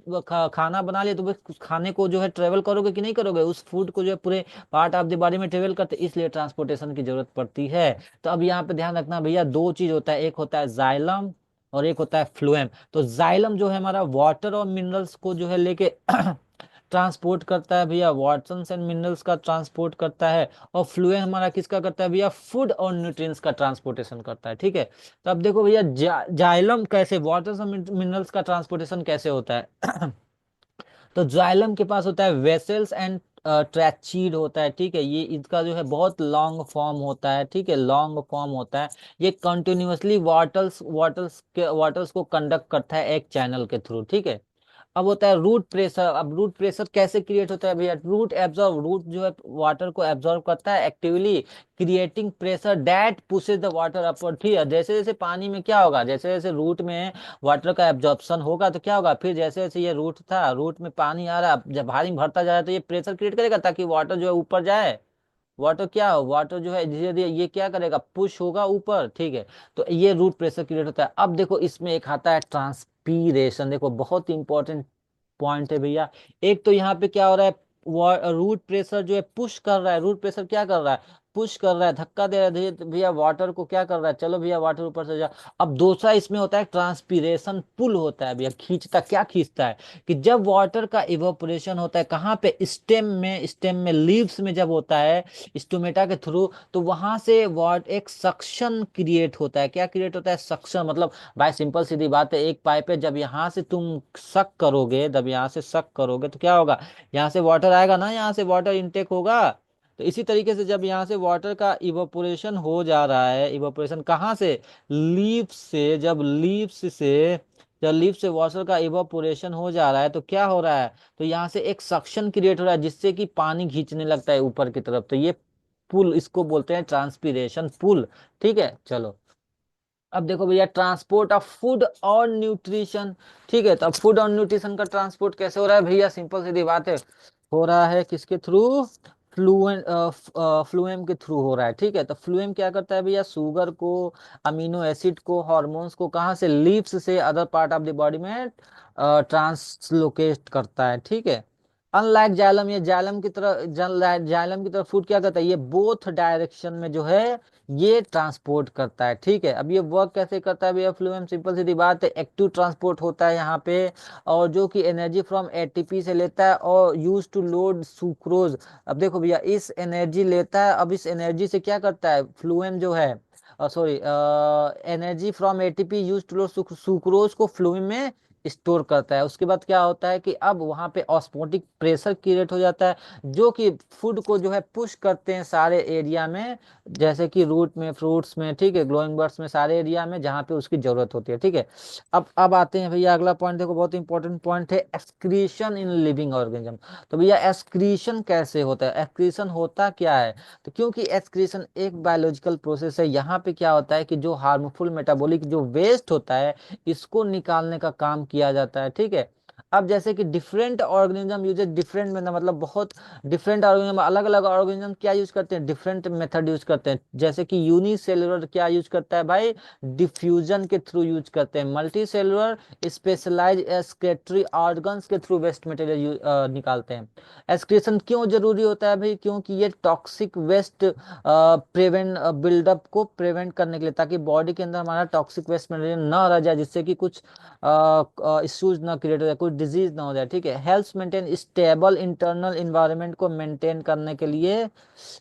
खाना बना ले, तो वो खाने को जो है ट्रेवल करोगे कि नहीं करोगे, उस फूड को जो है पूरे पार्ट ऑफ द बॉडी में ट्रेवल करते, इसलिए ट्रांसपोर्टेशन की जरूरत पड़ती है। तो अब यहाँ पे ध्यान रखना भैया, दो चीज होता है, एक होता है जाइलम और एक होता है फ्लोएम। तो जाइलम जो है हमारा वाटर और मिनरल्स को जो है लेके ट्रांसपोर्ट करता है भैया, वाटर्स एंड मिनरल्स का ट्रांसपोर्ट करता है। और फ्लूएम हमारा किसका करता है भैया, फूड और न्यूट्रिएंट्स का ट्रांसपोर्टेशन करता है। ठीक है। तो अब देखो भैया जाइलम कैसे, वाटर्स और मिनरल्स का ट्रांसपोर्टेशन कैसे होता है। तो जाइलम के पास होता है वेसल्स एंड ट्रैचीड होता है। ठीक है, ये इसका जो है बहुत लॉन्ग फॉर्म होता है। ठीक है, लॉन्ग फॉर्म होता है। ये कंटिन्यूअसली वाटर्स को कंडक्ट करता है एक चैनल के थ्रू। ठीक है। अब होता है रूट प्रेशर। अब रूट प्रेशर कैसे क्रिएट होता है भैया, रूट जो है वाटर को एब्जॉर्ब करता है actively, creating pressure that pushes the water upward. ठीक है, जैसे जैसे पानी में क्या होगा, जैसे जैसे रूट में वाटर का एब्जॉर्प्शन होगा तो क्या होगा, फिर जैसे जैसे ये रूट था, रूट में पानी आ रहा है, जब भारी भरता जा रहा है, तो ये प्रेशर क्रिएट करेगा ताकि वाटर जो है ऊपर जाए। वाटर क्या हो, वाटर जो है धीरे धीरे ये क्या करेगा, पुश होगा ऊपर। ठीक है। तो ये रूट प्रेशर क्रिएट होता है। अब देखो इसमें एक आता है ट्रांसपीरेशन, देखो बहुत इंपॉर्टेंट पॉइंट है भैया। एक तो यहाँ पे क्या हो रहा है, रूट प्रेशर जो है पुश कर रहा है, रूट प्रेशर क्या कर रहा है, पुश कर रहा है, धक्का दे रहा है भैया, वाटर को क्या कर रहा है, चलो भैया वाटर ऊपर से जा। अब दूसरा इसमें होता है ट्रांसपीरेशन, पुल होता है भैया, खींचता, क्या खींचता है, कि जब वाटर का इवोपोरेशन होता है कहाँ पे, स्टेम में लीव्स में जब होता है, स्टोमेटा के थ्रू, तो वहां से वाट एक सक्शन क्रिएट होता है। क्या क्रिएट होता है, सक्शन, मतलब भाई सिंपल सीधी बात है, एक पाइप है, जब यहाँ से तुम सक करोगे, जब यहाँ से सक करोगे तो क्या होगा, यहाँ से वाटर आएगा ना, यहाँ से वाटर इनटेक होगा। तो इसी तरीके से जब यहाँ से वाटर का इवोपोरेशन हो जा रहा है, इवोपोरेशन कहाँ से, लीफ से, जब लीफ से वाटर का इवोपोरेशन हो जा रहा है, तो क्या हो रहा है, तो यहाँ से एक सक्शन क्रिएट हो रहा है, जिससे कि पानी खींचने लगता है ऊपर की तरफ। तो ये पुल, इसको बोलते हैं ट्रांसपीरेशन पुल। ठीक है। चलो, अब देखो भैया ट्रांसपोर्ट ऑफ फूड और न्यूट्रिशन। ठीक है, तो अब फूड और न्यूट्रिशन का ट्रांसपोर्ट कैसे हो रहा है भैया, सिंपल सीधी बात है, हो रहा है किसके थ्रू, फ्लूएन फ्लूएम के थ्रू हो रहा है। ठीक है, तो फ्लूएम क्या करता है भैया, शुगर को, अमीनो एसिड को, हार्मोन्स को कहाँ से, लीव्स से other part of the body में ट्रांसलोकेट करता है। ठीक है। अनलाइक जाइलम, ये जाइलम की तरह फूड क्या करता है, ये बोथ डायरेक्शन में जो है ये ट्रांसपोर्ट करता है। ठीक है। अब ये वर्क कैसे करता है भैया, फ्लूएम, सिंपल सीधी बात है, एक्टिव ट्रांसपोर्ट होता है यहाँ पे, और जो कि एनर्जी फ्रॉम एटीपी से लेता है और यूज टू लोड सुक्रोज। अब देखो भैया इस एनर्जी लेता है, अब इस एनर्जी से क्या करता है फ्लूएम जो है, sorry, energy from ATP use to load sucrose को फ्लूएम में स्टोर करता है। उसके बाद क्या होता है कि अब वहां पे ऑस्मोटिक प्रेशर क्रिएट हो जाता है, जो कि फूड को जो है पुश करते हैं सारे एरिया में, जैसे कि रूट में, फ्रूट्स में, ठीक है, ग्लोइंग बर्ड्स में, सारे एरिया में जहाँ पे उसकी जरूरत होती है। ठीक है। अब आते हैं भैया अगला पॉइंट, देखो बहुत इंपॉर्टेंट पॉइंट है, एक्सक्रीशन इन लिविंग ऑर्गेनिज्म। तो भैया एक्सक्रीशन कैसे होता है, एक्सक्रीशन होता क्या है, तो क्योंकि एक्सक्रीशन एक बायोलॉजिकल प्रोसेस है, यहाँ पे क्या होता है कि जो हार्मफुल मेटाबॉलिक जो वेस्ट होता है, इसको निकालने का काम किया जाता है। ठीक है। अब जैसे कि डिफरेंट ऑर्गेनिज्म यूजेज डिफरेंट में, मतलब बहुत डिफरेंट ऑर्गेनिज्म, अलग अलग ऑर्गेनिज्म क्या यूज करते हैं, डिफरेंट मेथड यूज करते हैं। जैसे कि यूनिसेलुलर क्या यूज करता है भाई, डिफ्यूजन के थ्रू यूज करते हैं। Multi cellular specialized excretory organs के थ्रू वेस्ट मटेरियल निकालते हैं। एक्सक्रीशन क्यों जरूरी होता है भाई, क्योंकि ये टॉक्सिक वेस्ट प्रिवेंट बिल्डअप को प्रिवेंट करने के लिए, ताकि बॉडी के अंदर हमारा टॉक्सिक वेस्ट मटेरियल ना रह जाए, जिससे कि कुछ इश्यूज ना क्रिएट हो जाए, कोई डिजीज ना हो जाए, ठीक है। Health maintain stable internal environment को मेंटेन करने के लिए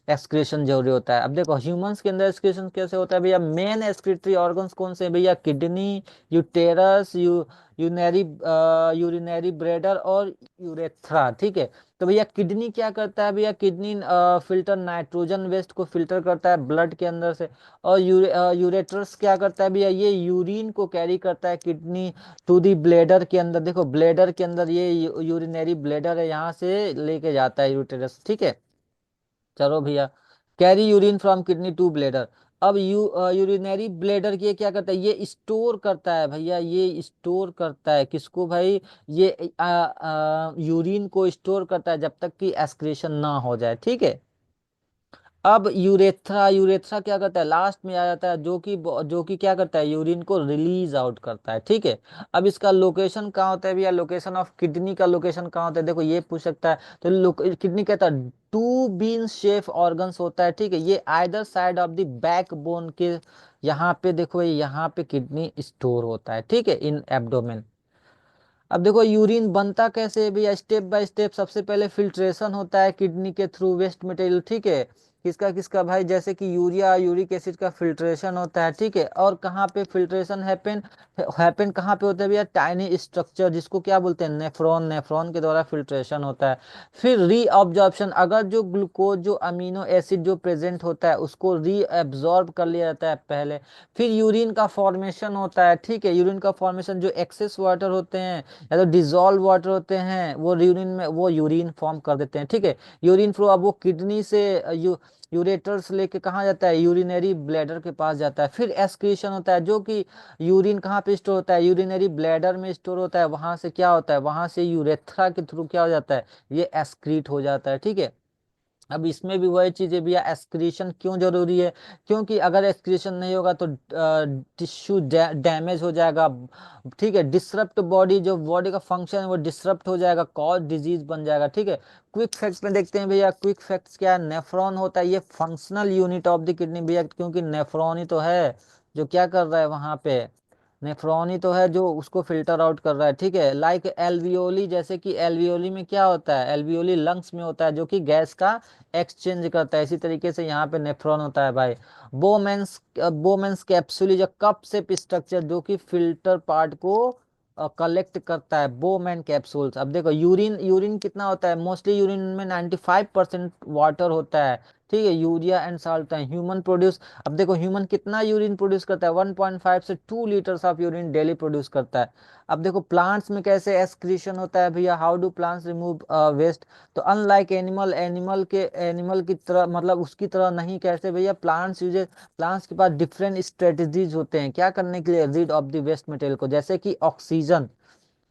एक्सक्रीशन जरूरी होता है। अब देखो ह्यूमंस के अंदर एक्सक्रीशन कैसे होता है भैया, मेन एक्सक्रीटरी ऑर्गन्स कौन से हैं भैया, किडनी, यूटेरस, यूनरी यूरिनरी ब्लैडर और यूरेथ्रा, ठीक है। तो भैया किडनी क्या करता है भैया, किडनी फिल्टर नाइट्रोजन वेस्ट को फिल्टर करता है ब्लड के अंदर से। और यूरेटर्स क्या करता है भैया, ये यूरिन को कैरी करता है किडनी टू दी ब्लेडर के अंदर। देखो ब्लेडर के अंदर ये यूरिनरी ब्लेडर है, यहाँ से लेके जाता है यूटेरस, ठीक है। चलो भैया, carry urine from kidney to bladder. अब यूरिनरी ब्लेडर ये क्या करता है, ये स्टोर करता है भैया, ये स्टोर करता है किसको भाई, ये यूरिन को स्टोर करता है जब तक कि एस्क्रेशन ना हो जाए, ठीक है। अब यूरेथ्रा, यूरेथ्रा क्या करता है, लास्ट में आ जाता है, जो कि क्या करता है, यूरिन को रिलीज आउट करता है, ठीक है। अब इसका लोकेशन कहाँ होता है भैया, लोकेशन ऑफ किडनी का लोकेशन कहाँ होता है, देखो ये पूछ सकता है। तो किडनी कहता है टू बीन शेप ऑर्गन्स होता है, ठीक है। ये either side of the back bone के यहाँ पे, देखो यहाँ पे किडनी स्टोर होता है, ठीक है, इन एब्डोमेन। अब देखो यूरिन बनता कैसे है भैया, स्टेप बाय स्टेप। सबसे पहले फिल्ट्रेशन होता है किडनी के थ्रू वेस्ट मटेरियल, ठीक है। किसका किसका भाई, जैसे कि यूरिया, यूरिक एसिड का फिल्ट्रेशन होता है, ठीक है। और कहाँ पे फिल्ट्रेशन हैपन हैपन कहाँ पे होता है भैया, टाइनी स्ट्रक्चर जिसको क्या बोलते हैं, नेफ्रॉन, नेफ्रॉन के द्वारा फिल्ट्रेशन होता है। फिर रीअब्जॉर्प्शन, अगर जो ग्लूकोज, जो अमीनो एसिड जो प्रेजेंट होता है उसको रीअब्जॉर्ब कर लिया जाता है पहले। फिर यूरिन का फॉर्मेशन होता है, ठीक है। यूरिन का फॉर्मेशन, जो एक्सेस वाटर होते हैं या तो डिजोल्व वाटर होते हैं, वो यूरिन में वो यूरिन फॉर्म कर देते हैं, ठीक है। यूरिन फ्लो अब वो किडनी से यूरेटर्स लेके कहाँ जाता है, यूरिनरी ब्लैडर के पास जाता है। फिर एक्सक्रीशन होता है, जो कि यूरिन कहाँ पे स्टोर होता है, यूरिनरी ब्लैडर में स्टोर होता है। वहां से क्या होता है, वहां से यूरेथ्रा के थ्रू क्या हो जाता है, ये एक्सक्रीट हो जाता है, ठीक है। अब इसमें भी वही चीज है भैया, एक्सक्रीशन क्यों जरूरी है, क्योंकि अगर एक्सक्रीशन नहीं होगा तो टिश्यू डैमेज हो जाएगा, ठीक है। डिसरप्ट बॉडी, जो बॉडी का फंक्शन है वो डिसरप्ट हो जाएगा, कॉज डिजीज बन जाएगा, ठीक है। क्विक फैक्ट्स में देखते हैं भैया, क्विक फैक्ट्स क्या है, नेफ्रॉन होता है ये functional unit of the kidney भैया, क्योंकि नेफ्रॉन ही तो है जो क्या कर रहा है वहां पे, नेफ्रॉन ही तो है जो उसको फिल्टर आउट कर रहा है, ठीक है। लाइक एल्वियोली, जैसे कि एल्वियोली में क्या होता है, एल्वियोली लंग्स में होता है जो कि गैस का एक्सचेंज करता है। इसी तरीके से यहाँ पे नेफ्रॉन होता है भाई। बोमेंस बोमेंस कैप्सूल, जो कप शेप स्ट्रक्चर जो कि फिल्टर पार्ट को कलेक्ट करता है, बोमेन कैप्सूल्स। अब देखो यूरिन, यूरिन कितना होता है, मोस्टली यूरिन में 95% वाटर होता है, ठीक है। यूरिया एंड साल्ट है ह्यूमन प्रोड्यूस। अब देखो ह्यूमन कितना यूरिन प्रोड्यूस करता है, 1.5 से 2 litres of urine daily produce करता है। अब देखो प्लांट्स में कैसे एक्सक्रीशन होता है भैया, how do plants remove waste. तो अनलाइक एनिमल, एनिमल की तरह, मतलब उसकी तरह नहीं, कैसे भैया, प्लांट्स के पास डिफरेंट स्ट्रेटजीज होते हैं क्या करने के लिए, rid of the waste material को। जैसे कि ऑक्सीजन,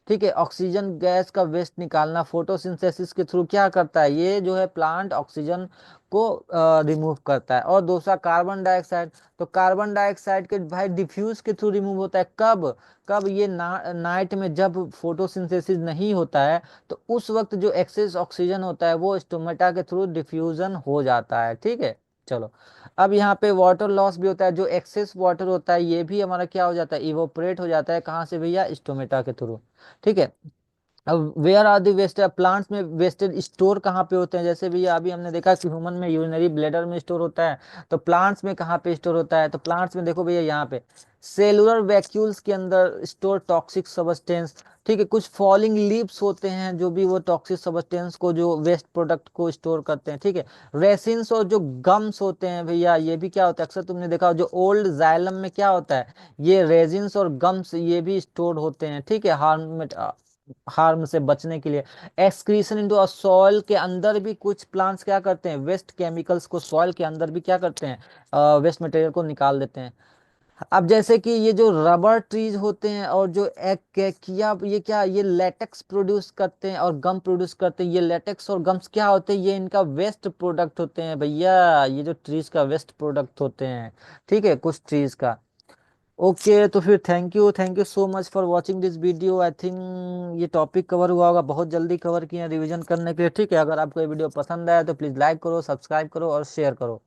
ठीक है, ऑक्सीजन गैस का वेस्ट निकालना फोटोसिंथेसिस के थ्रू क्या करता है, ये जो है प्लांट ऑक्सीजन को रिमूव करता है। और दूसरा कार्बन डाइऑक्साइड, तो कार्बन डाइऑक्साइड के भाई डिफ्यूज के थ्रू रिमूव होता है, कब, ये नाइट में जब फोटोसिंथेसिस नहीं होता है, तो उस वक्त जो एक्सेस ऑक्सीजन होता है वो स्टोमेटा के थ्रू डिफ्यूजन हो जाता है, ठीक है। चलो, अब यहाँ पे वाटर लॉस भी होता है, जो एक्सेस वाटर होता है ये भी हमारा क्या हो जाता है, इवोपरेट हो जाता है, कहाँ से भैया, स्टोमेटा के थ्रू, ठीक है। अब where are the waste, plants में वेस्टेज स्टोर कहाँ पे होते हैं, जैसे भी अभी हमने देखा कि ह्यूमन में यूरिनरी ब्लैडर में स्टोर होता है, तो प्लांट्स में कहाँ पे स्टोर होता है, तो प्लांट्स में देखो भैया यहाँ पे सेलुलर वैक्यूल्स के अंदर स्टोर टॉक्सिक सब्सटेंस, ठीक है। कुछ फॉलिंग लीव्स होते हैं जो भी वो टॉक्सिक सब्सटेंस को, जो वेस्ट प्रोडक्ट को स्टोर करते हैं, ठीक है। रेसिन्स और जो गम्स होते हैं भैया, ये भी क्या होता है, अक्सर तुमने देखा जो ओल्ड जाइलम में क्या होता है, ये रेजिन्स और गम्स ये भी स्टोर होते हैं, ठीक है, हार्म से बचने के लिए। एक्सक्रीशन इनटू सॉइल के अंदर भी कुछ प्लांट्स क्या करते हैं, वेस्ट केमिकल्स को सॉइल के अंदर भी क्या करते हैं, वेस्ट मटेरियल को निकाल देते हैं। अब जैसे कि ये जो रबर ट्रीज होते हैं और जो किया ये क्या, ये लेटेक्स प्रोड्यूस करते हैं और गम प्रोड्यूस करते हैं। ये लेटेक्स और गम्स क्या होते हैं, ये इनका वेस्ट प्रोडक्ट होते हैं भैया, ये जो ट्रीज का वेस्ट प्रोडक्ट होते हैं, ठीक है, कुछ ट्रीज का। ओके, तो फिर thank you so much for watching this video. I think ये टॉपिक कवर हुआ होगा, बहुत जल्दी कवर किया रिवीजन करने के लिए, ठीक है। अगर आपको ये वीडियो पसंद आया तो प्लीज़ लाइक करो, सब्सक्राइब करो और शेयर करो।